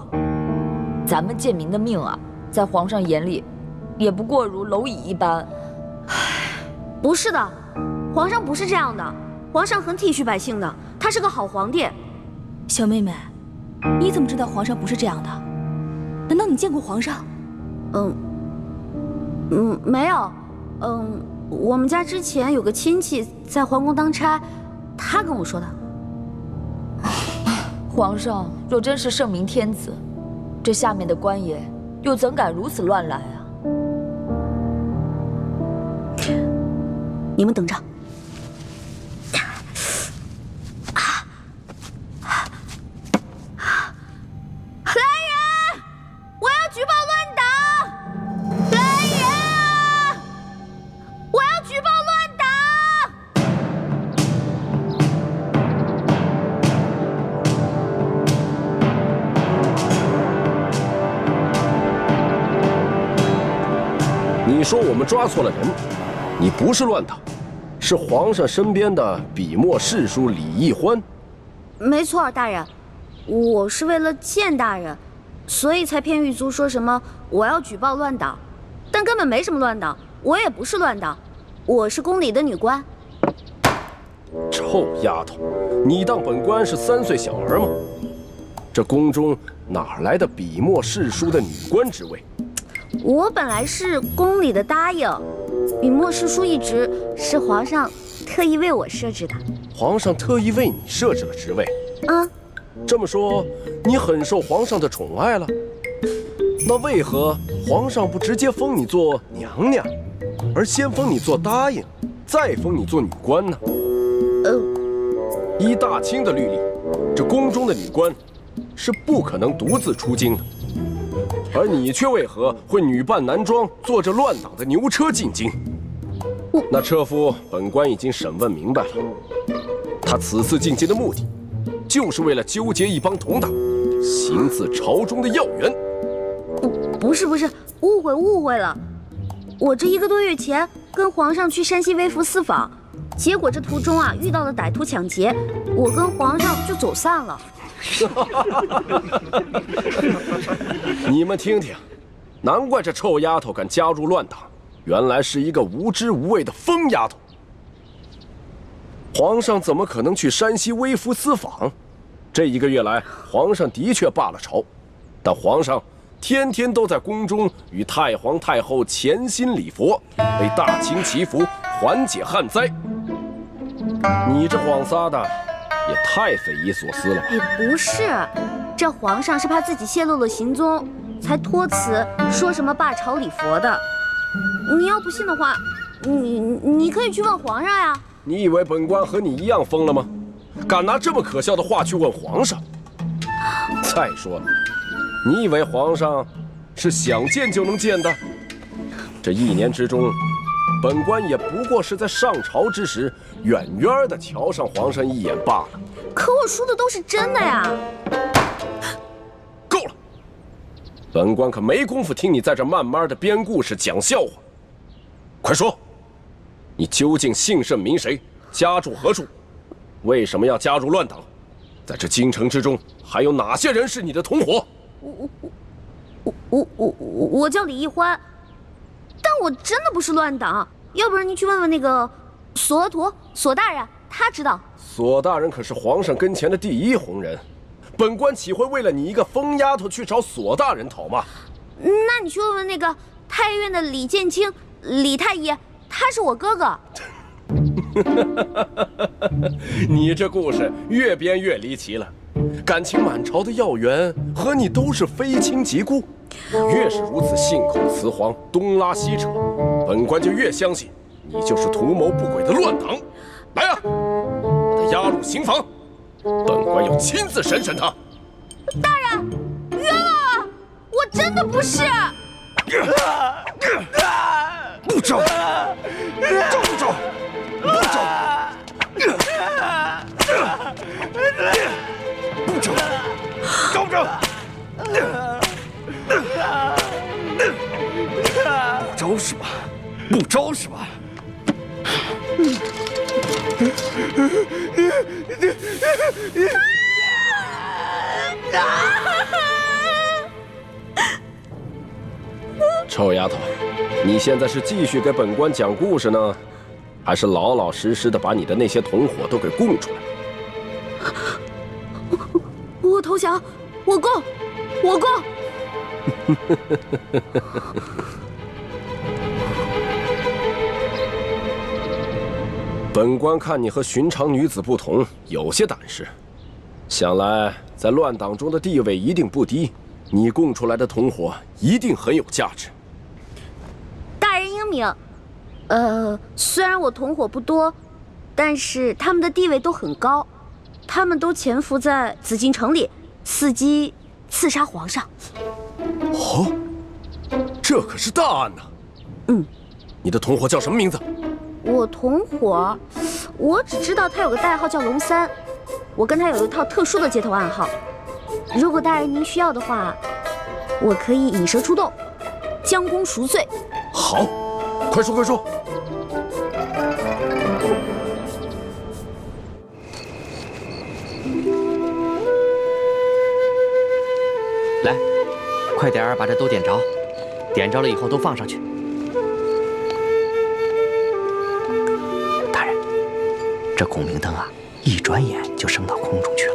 咱们贱民的命啊，在皇上眼里，也不过如蝼蚁一般。不是的，皇上不是这样的，皇上很体恤百姓的，他是个好皇帝。小妹妹，你怎么知道皇上不是这样的？难道你见过皇上？没有。我们家之前有个亲戚在皇宫当差，他跟我说的。皇上若真是圣明天子，这下面的官爷又怎敢如此乱来啊？你们等着。来人！我要举报乱党！来人啊！我要举报乱党！你说我们抓错了人，你不是乱党，是皇上身边的笔墨侍书李义欢。没错，大人，我是为了见大人，所以才骗狱卒说什么我要举报乱党，但根本没什么乱党，我也不是乱党，我是宫里的女官。臭丫头，你当本官是3岁小儿吗？这宫中哪来的笔墨侍书的女官职位？我本来是宫里的答应，笔墨侍书一职是皇上特意为我设置的。皇上特意为你设置了职位？这么说，你很受皇上的宠爱了？那为何皇上不直接封你做娘娘，而先封你做答应，再封你做女官呢？依大清的律例，这宫中的女官是不可能独自出京的。而你却为何会女扮男装，坐着乱党的牛车进京？那车夫，本官已经审问明白了，他此次进京的目的，就是为了纠结一帮同党，行刺朝中的要员。不是，误会了。我这1个多月前跟皇上去山西微服私访，结果这途中啊遇到了歹徒抢劫，我跟皇上就走散了。你们听听，难怪这臭丫头敢加入乱党，原来是一个无知无畏的疯丫头。皇上怎么可能去山西微服私访？这1个月来，皇上的确罢了朝，但皇上天天都在宫中与太皇太后潜心礼佛，为大清祈福，缓解旱灾。你这谎撒的也太匪夷所思了吧？不是，这皇上是怕自己泄露了行踪，才托辞说什么罢朝礼佛的。你要不信的话，你可以去问皇上呀。你以为本官和你一样疯了吗？敢拿这么可笑的话去问皇上？再说了，你以为皇上是想见就能见的？这1年之中，本官也不过是在上朝之时，远远的瞧上皇上一眼罢了。可我说的都是真的呀！够了，本官可没工夫听你在这慢慢的编故事讲笑话。快说，你究竟姓甚名谁，家住何处？为什么要加入乱党？在这京城之中，还有哪些人是你的同伙？我叫李义欢，但我真的不是乱党。要不然你去问问那个索额图索大人，他知道。索大人可是皇上跟前的第1红人，本官岂会为了你一个疯丫头去找索大人讨骂？那你去问问那个太院的李建清，李太医，他是我哥哥。你这故事越编越离奇了。感情满朝的要员和你都是非亲即故，越是如此信口雌黄、东拉西扯，本官就越相信你就是图谋不轨的乱党。来啊，把他押入刑房，本官要亲自审审他。大人，冤枉啊！我真的不是。不招，招不招？不招！不招！招不招？不招是吧？不招是吧？臭丫头，你现在是继续给本官讲故事呢，还是老老实实的把你的那些同伙都给供出来？我投降，我供，我供。本官看你和寻常女子不同，有些胆识，想来在乱党中的地位一定不低，你供出来的同伙一定很有价值。大人英明，虽然我同伙不多，但是他们的地位都很高，他们都潜伏在紫禁城里，伺机刺杀皇上。哦，这可是大案呐！你的同伙叫什么名字？我同伙，我只知道他有个代号叫龙三，我跟他有一套特殊的接头暗号。如果大人您需要的话，我可以引蛇出洞，将功赎罪。好，快说快说。来，快点儿把这都点着，点着了以后都放上去。大人，这孔明灯啊，一转眼就升到空中去了，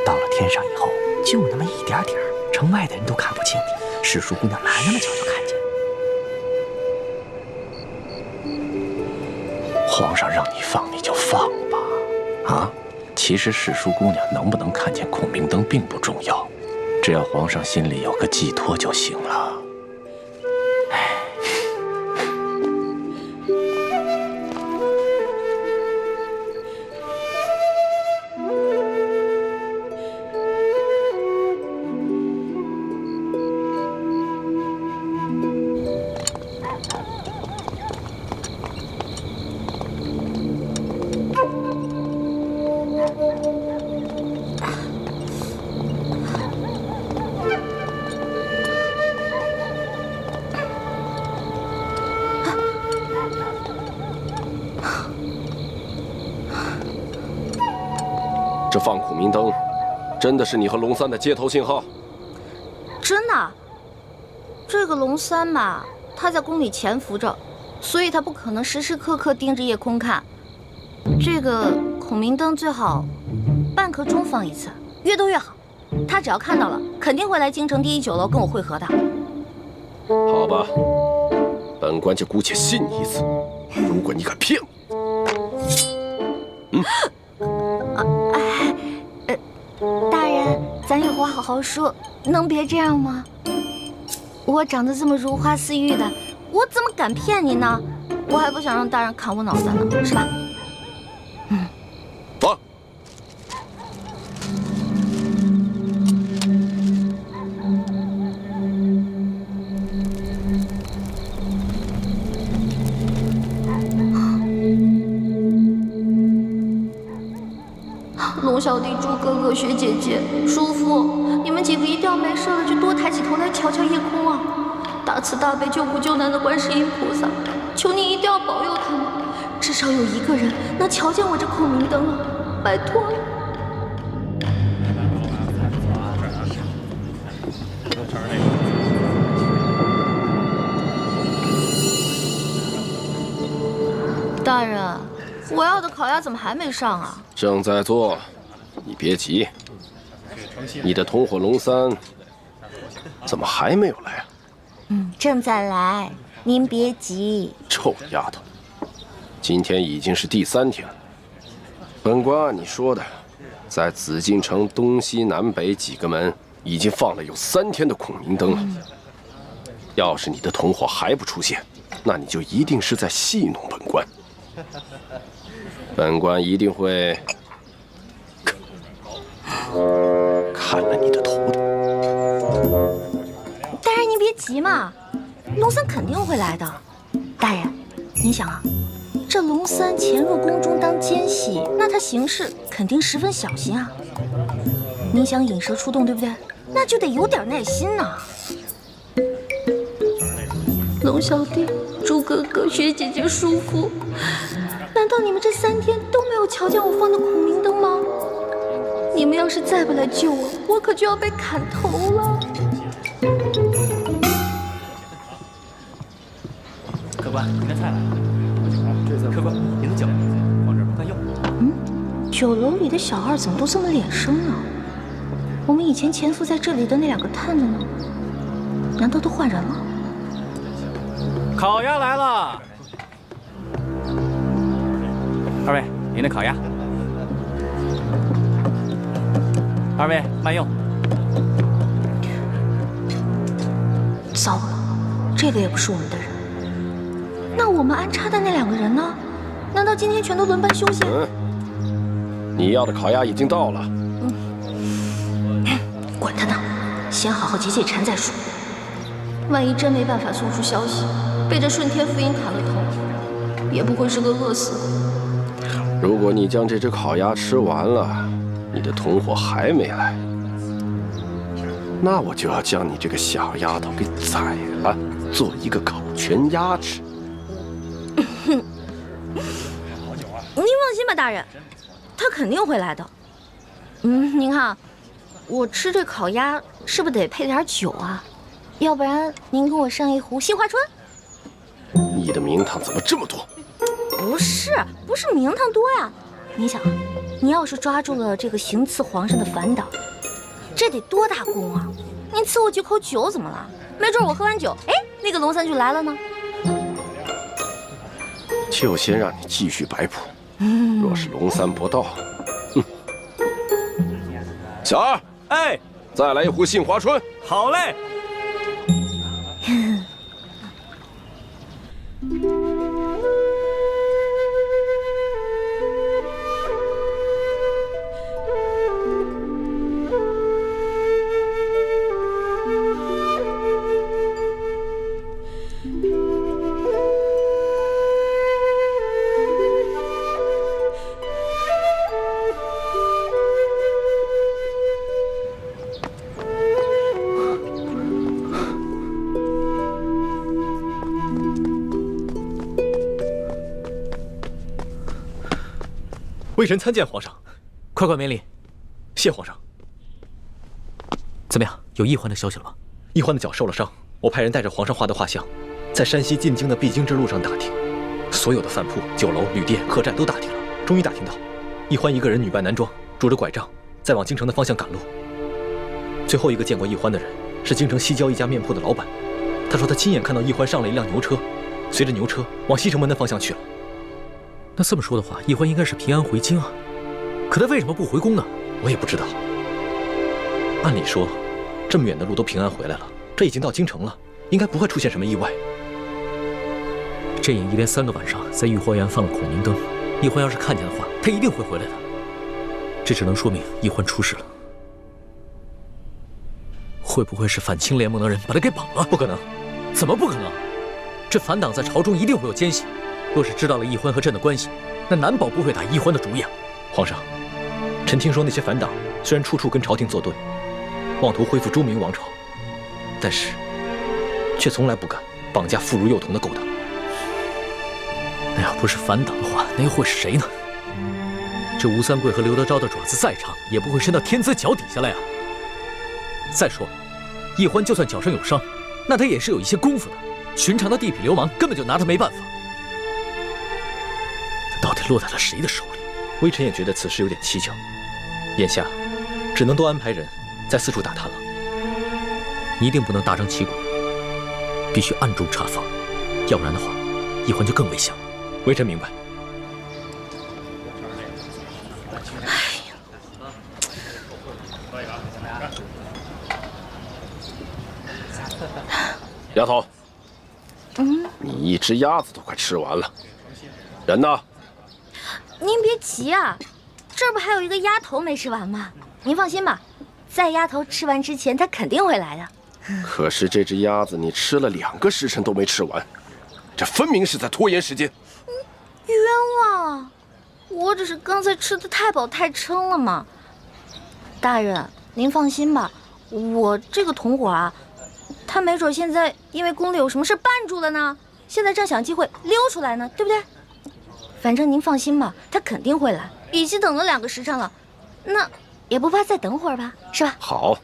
到了天上以后，就那么一点点，城外的人都看不清，史书姑娘来那么巧就看见。皇上让你放你就放吧，啊！其实史书姑娘能不能看见孔明灯并不重要，只要皇上心里有个寄托就行了。这放孔明灯，真的是你和龙三的接头信号？真的，这个龙三嘛，他在宫里潜伏着，所以他不可能时时刻刻盯着夜空看。这个孔明灯最好半刻钟放一次，越多越好。他只要看到了，肯定会来京城第1酒楼跟我会合的。好吧，本官就姑且信你一次。如果你敢骗我，大人，咱有话好好说，能别这样吗？我长得这么如花似玉的，我怎么敢骗你呢？我还不想让大人砍我脑袋呢，是吧？走。龙小弟、猪哥哥、雪姐姐、叔父，你们几个一定要没事了就多抬起头来瞧瞧夜空啊！大慈大悲救苦救难的观世音菩萨，求你一定要保佑他们，至少有一个人能瞧见我这孔明灯啊！拜托了。大人，我要的烤鸭怎么还没上啊？正在做，你别急。你的同伙龙三怎么还没有来啊？正在来，您别急。臭丫头，今天已经是第3天了。本官按你说的，在紫禁城东西南北几个门已经放了有3天的孔明灯了。要是你的同伙还不出现，那你就一定是在戏弄本官。本官一定会砍了你的头的。大人，您别急嘛，龙三肯定会来的。大人，您想啊，这龙三潜入宫中当奸细，那他行事肯定十分小心啊。您想引蛇出洞，对不对？那就得有点耐心呐。龙小弟、朱哥哥、薛姐姐、叔父，难道你们这3天都没有瞧见我放的孔明灯吗？你们要是再不来救我，我可就要被砍头了。客官，您的菜来了。客官，您的酒放这儿不干用。酒楼里的小二怎么都这么脸生呢？我们以前潜伏在这里的那2个探子呢？难道都换人了？烤鸭来了。2位，您的烤鸭。2位慢用。糟了，这个也不是我们的人。那我们安插的那2个人呢？难道今天全都轮班休息？你要的烤鸭已经到了。管他呢，先好好解解馋再说。万一真没办法送出消息，被这顺天府尹砍了头，也不会是个饿死的。如果你将这只烤鸭吃完了，你的同伙还没来，那我就要将你这个小丫头给宰了，做一个烤全鸭吃。您放心吧，大人，他肯定会来的。您看，我吃这烤鸭是不是得配点酒啊？要不然您给我上一壶杏花春。你的名堂怎么这么多？不是名堂多呀。你想，你要是抓住了这个行刺皇上的反党，这得多大功啊！您赐我几口酒怎么了？没准我喝完酒，哎，那个龙三就来了呢。就先让你继续摆谱。若是龙三不到，小二，哎，再来一壶杏花春。好嘞。微臣参见皇上。快免礼。谢皇上。怎么样，有奕欢的消息了吗？奕欢的脚受了伤，我派人带着皇上画的画像，在山西进京的必经之路上打听，所有的饭铺、酒楼、旅店、客栈都打听了，终于打听到，奕欢一个人女扮男装，拄着拐杖，在往京城的方向赶路。最后一个见过奕欢的人是京城西郊一家面铺的老板，他说他亲眼看到奕欢上了一辆牛车，随着牛车往西城门的方向去了。那这么说的话，奕欢应该是平安回京啊，可他为什么不回宫呢？我也不知道。按理说，这么远的路都平安回来了，这已经到京城了，应该不会出现什么意外。这影一连3个晚上在御花园放了孔明灯，奕欢要是看见的话，他一定会回来的。这只能说明奕欢出事了。会不会是反清联盟的人把他给绑了？不可能。怎么不可能？这反党在朝中一定会有奸细。若是知道了奕欢和朕的关系，那难保不会打奕欢的主意啊！皇上，臣听说那些反党虽然处处跟朝廷作对，妄图恢复朱明王朝，但是却从来不敢绑架妇孺幼童的勾当。那要不是反党的话，那又会是谁呢？这吴三桂和刘德昭的爪子再长，也不会伸到天子脚底下来啊！再说了，奕欢就算脚上有伤，那他也是有一些功夫的，寻常的地痞流氓根本就拿他没办法。到底落在了谁的手里？微臣也觉得此事有点蹊跷，眼下只能多安排人再四处打探了。你一定不能大张旗鼓，必须暗中查访，要不然的话，一环就更危险了。微臣明白。丫头，你一只鸭子都快吃完了，人呢？您别急啊，这不还有一个鸭头没吃完吗？您放心吧，在鸭头吃完之前，它肯定会来的。可是这只鸭子你吃了2个时辰都没吃完，这分明是在拖延时间。冤枉啊！我只是刚才吃的太饱太撑了嘛。大人，您放心吧，我这个同伙啊，他没准现在因为宫里有什么事绊住了呢，现在正想机会溜出来呢，对不对？反正您放心吧，他肯定会来，已经等了2个时辰了，那也不怕再等会儿吧，是吧？好，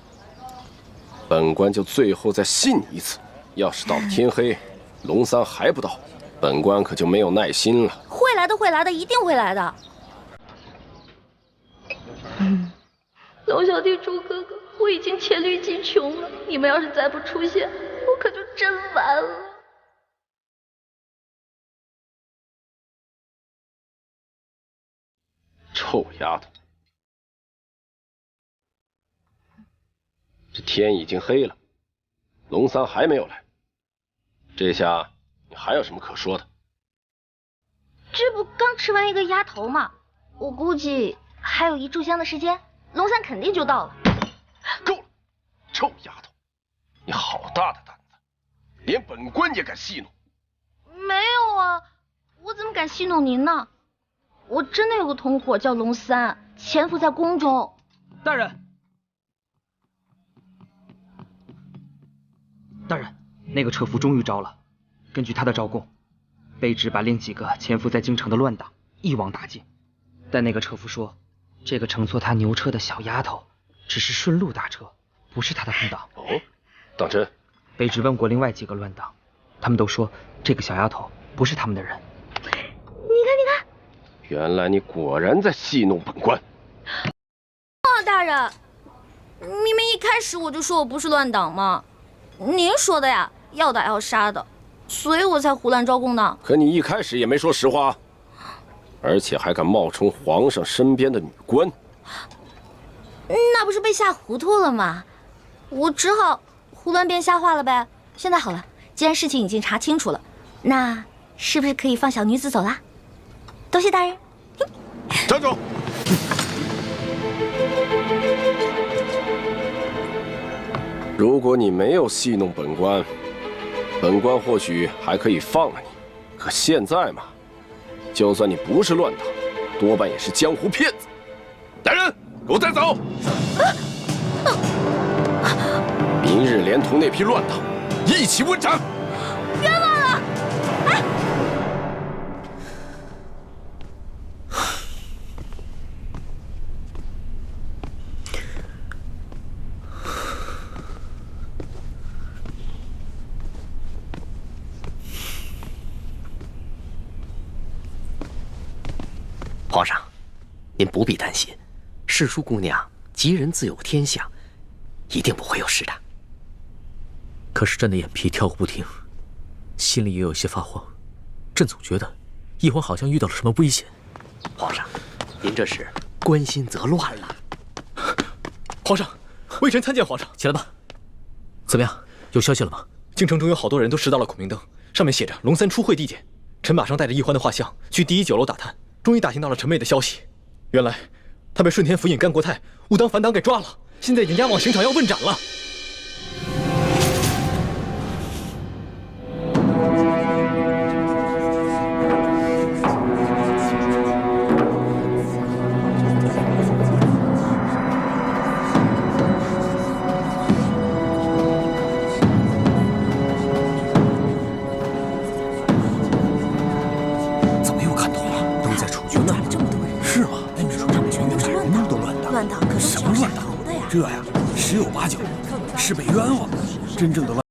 本官就最后再信你一次。要是到了天黑，龙三还不到，本官可就没有耐心了。会来的，会来的，一定会来的。龙小弟、朱哥哥，我已经黔驴技穷了，你们要是再不出现，我可就真完了。臭丫头，这天已经黑了，龙三还没有来，这下你还有什么可说的？这不刚吃完一个鸭头吗？我估计还有1炷香的时间，龙三肯定就到了。够了，臭丫头，你好大的胆子，连本官也敢戏弄。没有啊，我怎么敢戏弄您呢？我真的有个同伙叫龙三，潜伏在宫中。大人，大人，那个车夫终于招了。根据他的招供，卑职把另几个潜伏在京城的乱党一网打尽。但那个车夫说，这个乘坐他牛车的小丫头只是顺路搭车，不是他的同党。哦，当真？卑职问过另外几个乱党，他们都说这个小丫头不是他们的人。你看，你看。原来你果然在戏弄本官。大人，明明一开始我就说我不是乱党嘛，您说的呀，要打要杀的，所以我才胡乱招供的。可你一开始也没说实话，而且还敢冒充皇上身边的女官，那不是被吓糊涂了吗？我只好胡乱编瞎话了呗。现在好了，既然事情已经查清楚了，那是不是可以放小女子走啦？多谢大人。站住！如果你没有戏弄本官，本官或许还可以放了你。可现在嘛，就算你不是乱党，多半也是江湖骗子。来人，给我带走！明日连同那批乱党一起问斩。冤枉了！哎。皇上，您不必担心，世淑姑娘吉人自有天相，一定不会有事的。可是朕的眼皮跳个不停，心里也有些发慌。朕总觉得一环好像遇到了什么危险。皇上，您这是关心则乱了。皇上，微臣参见皇上。起来吧。怎么样，有消息了吗？京城中有好多人都拾到了孔明灯，上面写着龙三出会地点。臣马上带着一环的画像去第1酒楼打探，终于打听到了陈妹的消息。原来他被顺天府尹甘国泰误当反党给抓了，现在已经押往刑场要问斩了。这呀，10有8九是被冤枉的。真正的乱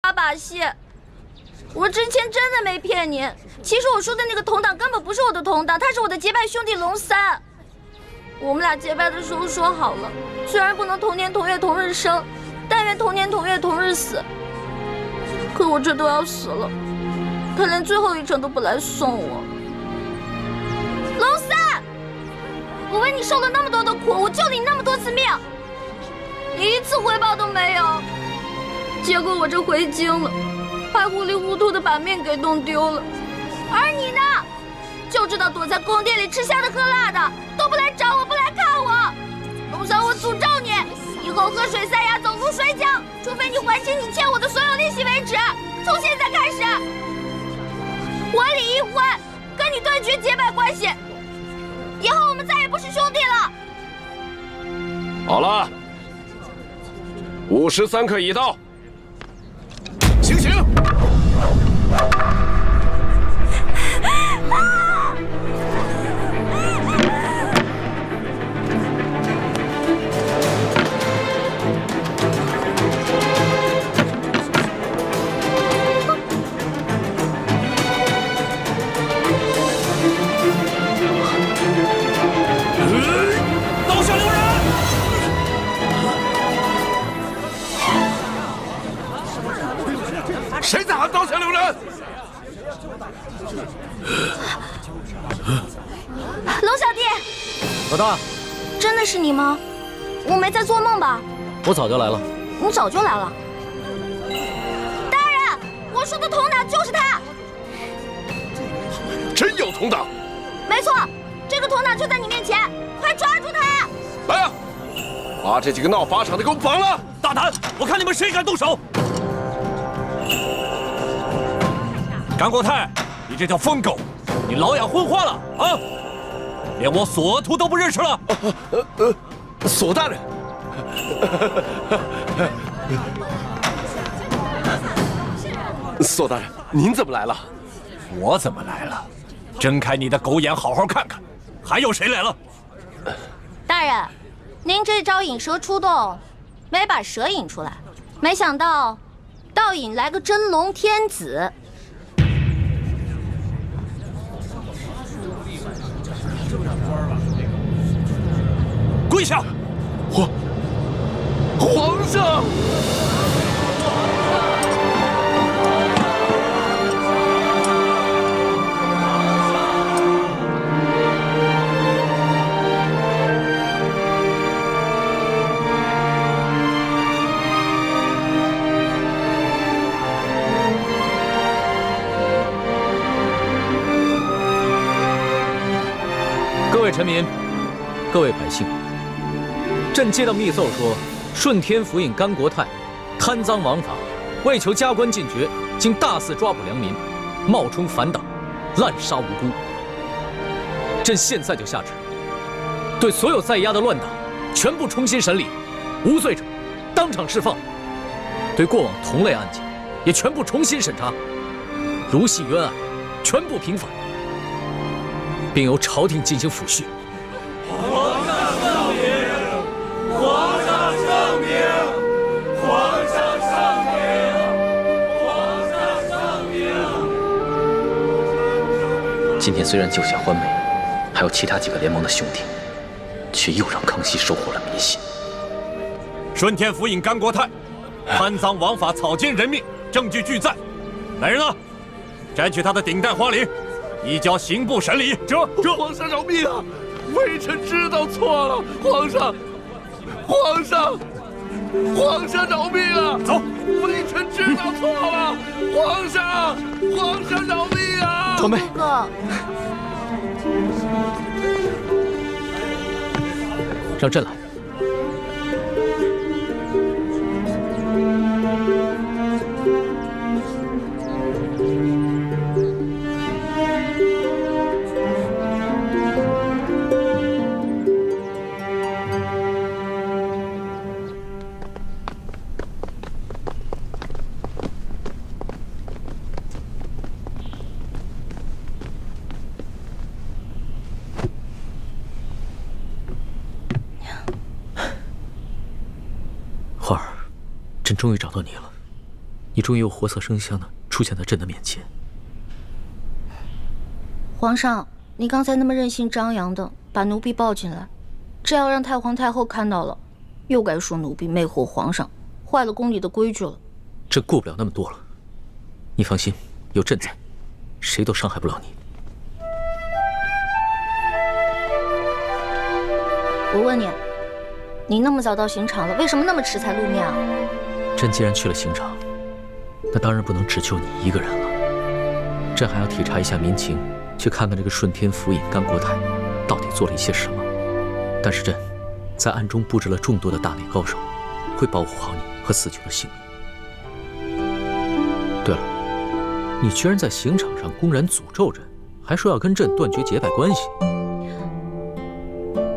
耍把戏。我之前真的没骗您，其实我说的那个同党根本不是我的同党，他是我的结拜兄弟龙三。我们俩结拜的时候说好了，虽然不能同年同月同日生，但愿同年同月同日死。可我这都要死了，他连最后一程都不来送我。龙三，我为你受了那么多的苦，我救了你那么多次命，你一次回报都没有。结果我这回京了，还糊里糊涂的把命给弄丢了。而你呢，就知道躲在宫殿里吃香的喝辣的，都不来找我，不来看我。龙三，我诅咒你，以后喝水塞牙，走路摔跤，除非你还清你欠我的所有利息为止。从现在开始，我李一欢跟你断绝结拜关系，以后我们再也不是兄弟了。好了，53刻已到，行刑！刀下留人！谁在喊刀下留人？龙小弟，老大，真的是你吗？我没在做梦吧？我早就来了。你早就来了。大人，我说的同党就是他。真有同党？没错，这个同党就在你面前，快抓住他！来啊，把这几个闹法场的给我绑了！大胆！我看你们谁敢动手！张国泰，你这条疯狗，你老养昏花了啊！连我索额图都不认识了。索大人，索大人，您怎么来了？我怎么来了？睁开你的狗眼，好好看看，还有谁来了？大人，您这招引蛇出洞，没把蛇引出来，没想到倒引来个真龙天子。跪下！皇上！各位臣民，各位百姓，朕接到密奏说，顺天府尹甘国泰贪赃枉法，为求加官进爵，竟大肆抓捕良民，冒充反党，滥杀无辜。朕现在就下旨，对所有在押的乱党全部重新审理，无罪者当场释放；对过往同类案件也全部重新审查，如系冤案，全部平反，并由朝廷进行抚恤。皇上圣明！皇上圣明！皇上圣明！皇上圣明！今天虽然救下欢梅，还有其他几个联盟的兄弟，却又让康熙收获了民心。顺天府尹甘国泰贪赃枉法，草菅人命，证据俱在。来人啊，摘取他的顶戴花翎，移交刑部审理。这皇上饶命啊！微臣知道错了，皇上饶命啊！走，微臣知道错了，皇上饶命啊！传妹，哥，让朕来。花儿，朕终于找到你了。你终于又活色生香的出现在朕的面前。皇上，你刚才那么任性张扬的把奴婢抱进来，这要让太皇太后看到了，又该说奴婢魅惑皇上，坏了宫里的规矩了。朕顾不了那么多了，你放心，有朕在，谁都伤害不了你。我问你，你那么早到刑场了，为什么那么迟才露面啊？朕既然去了刑场，那当然不能只救你一个人了。朕还要体察一下民情，去看看这个顺天府尹甘国泰到底做了一些什么。但是朕在暗中布置了众多的大内高手，会保护好你和死囚的性命。对了，你居然在刑场上公然诅咒朕，还说要跟朕断绝结拜关系。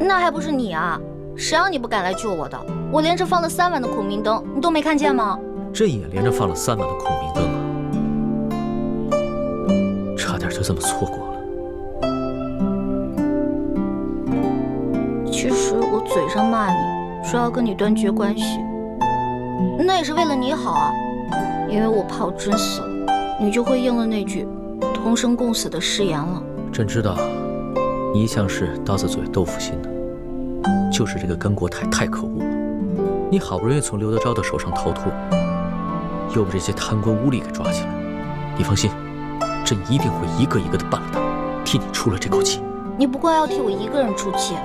那还不是你啊！谁让你不敢来救我的？我连着放了3晚的孔明灯，你都没看见吗？朕也连着放了3晚的孔明灯啊，差点就这么错过了。其实我嘴上骂你，说要跟你断绝关系，那也是为了你好啊。因为我怕我真死了，你就会应了那句同生共死的誓言了。朕知道，你一向是刀子嘴豆腐心的，就是这个甘国泰太可恶了。你好不容易从刘德昭的手上逃脱，又被这些贪官污吏给抓起来。你放心，朕一定会一个一个的办了他，替你出了这口气。你不光要替我一个人出气，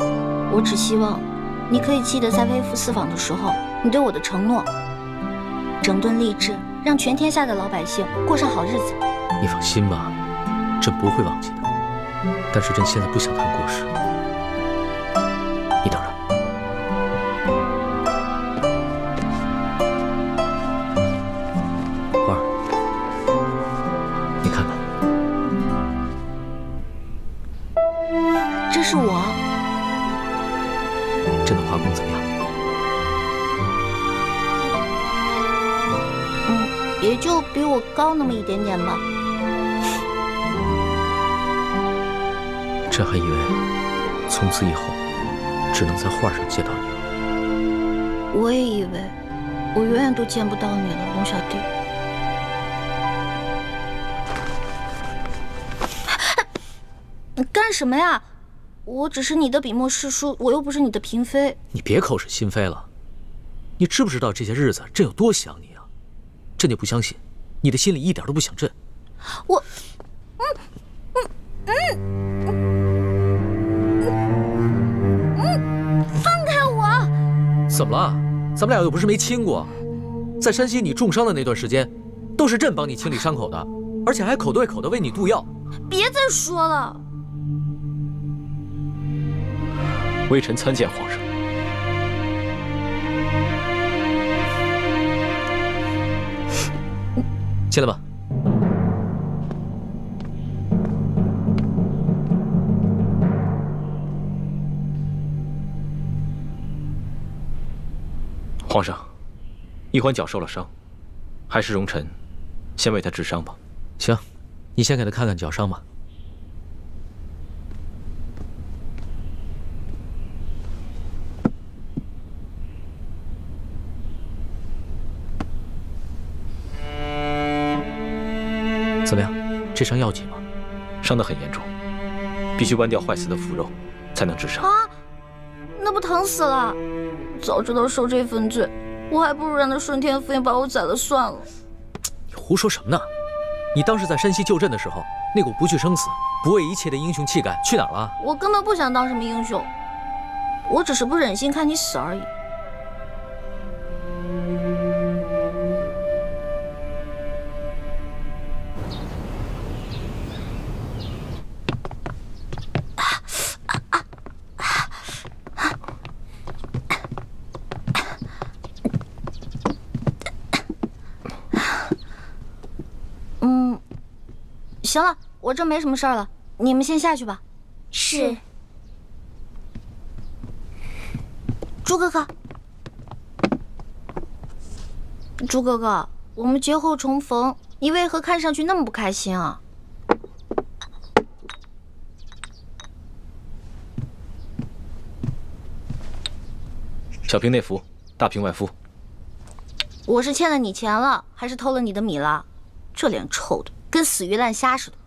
我只希望你可以记得在微服私访的时候你对我的承诺，整顿吏治，让全天下的老百姓过上好日子。你放心吧，朕不会忘记的。但是朕现在不想谈国事，你等着。花儿，你看看，这是我。朕的画工怎么样？也就比我高那么一点点吧。朕还以为从此以后只能在画上见到你了。我也以为我永远都见不到你了，龙小弟。你干什么呀？我只是你的笔墨诗书，我又不是你的嫔妃。你别口是心非了。你知不知道这些日子朕有多想你啊？朕就不相信你的心里一点都不想朕。我，放开我！怎么了？咱们俩又不是没亲过。在山西你重伤的那段时间，都是朕帮你清理伤口的，而且还口对口的为你渡药。别再说了。微臣参见皇上。进来吧。皇上，一欢脚受了伤，还是容臣先为他治伤吧。行，你先给他看看脚伤吧。怎么样？这伤要紧吗？伤得很严重，必须剜掉坏死的腐肉，才能治伤。啊，那不疼死了！早知道受这份罪，我还不如让那顺天府尹把我宰了算了。你胡说什么呢？你当时在山西救朕的时候，那股不惧生死、不畏一切的英雄气概去哪儿了？我根本不想当什么英雄，我只是不忍心看你死而已。行了，我这没什么事儿了，你们先下去吧。是。朱哥哥，朱哥哥，我们节后重逢，你为何看上去那么不开心啊？小平内服，大平外敷。我是欠了你钱了，还是偷了你的米了？这脸臭的跟死鱼烂虾似的。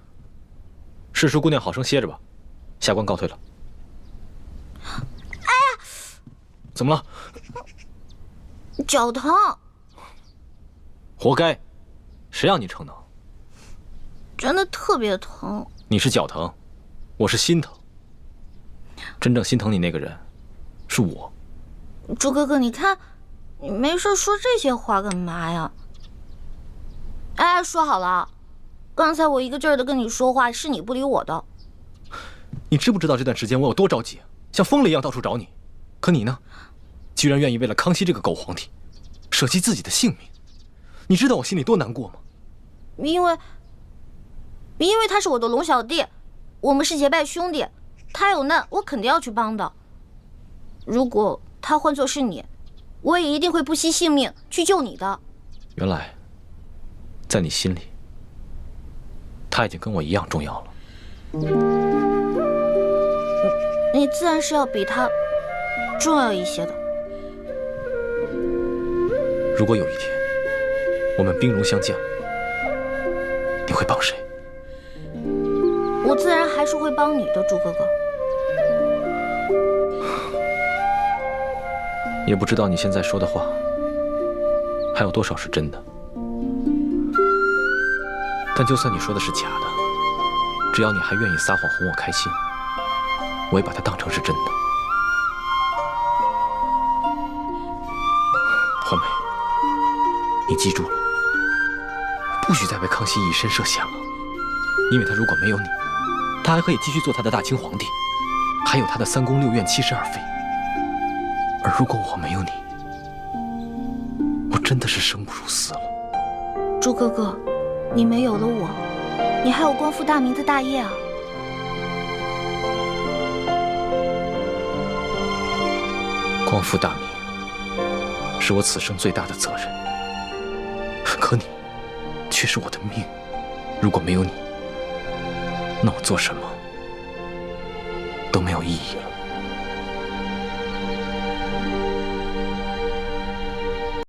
世叔姑娘好生歇着吧，下官告退了。哎呀，怎么了？脚疼。活该，谁让你逞能？真的特别疼。你是脚疼，我是心疼。真正心疼你那个人，是我。朱哥哥，你看，你没事说这些话干嘛呀？哎，说好了，刚才我一个劲儿的跟你说话，是你不理我的。你知不知道这段时间我有多着急，像疯了一样到处找你？可你呢，居然愿意为了康熙这个狗皇帝，舍弃自己的性命。你知道我心里多难过吗？因为他是我的龙小弟，我们是结拜兄弟，他有难我肯定要去帮的。如果他换作是你，我也一定会不惜性命去救你的。原来，在你心里，他已经跟我一样重要了。你自然是要比他重要一些的。如果有一天我们兵戎相见，你会帮谁？我自然还是会帮你的，朱哥哥。也不知道你现在说的话还有多少是真的。但就算你说的是假的，只要你还愿意撒谎哄我开心，我也把它当成是真的。欢梅，你记住了，不许再为康熙以身涉险了。因为他如果没有你，他还可以继续做他的大清皇帝，还有他的3宫6院72妃。而如果我没有你，我真的是生不如死了。朱哥哥，你没有了我，你还有光复大明的大业啊！光复大明是我此生最大的责任，可你却是我的命。如果没有你，那我做什么都没有意义了。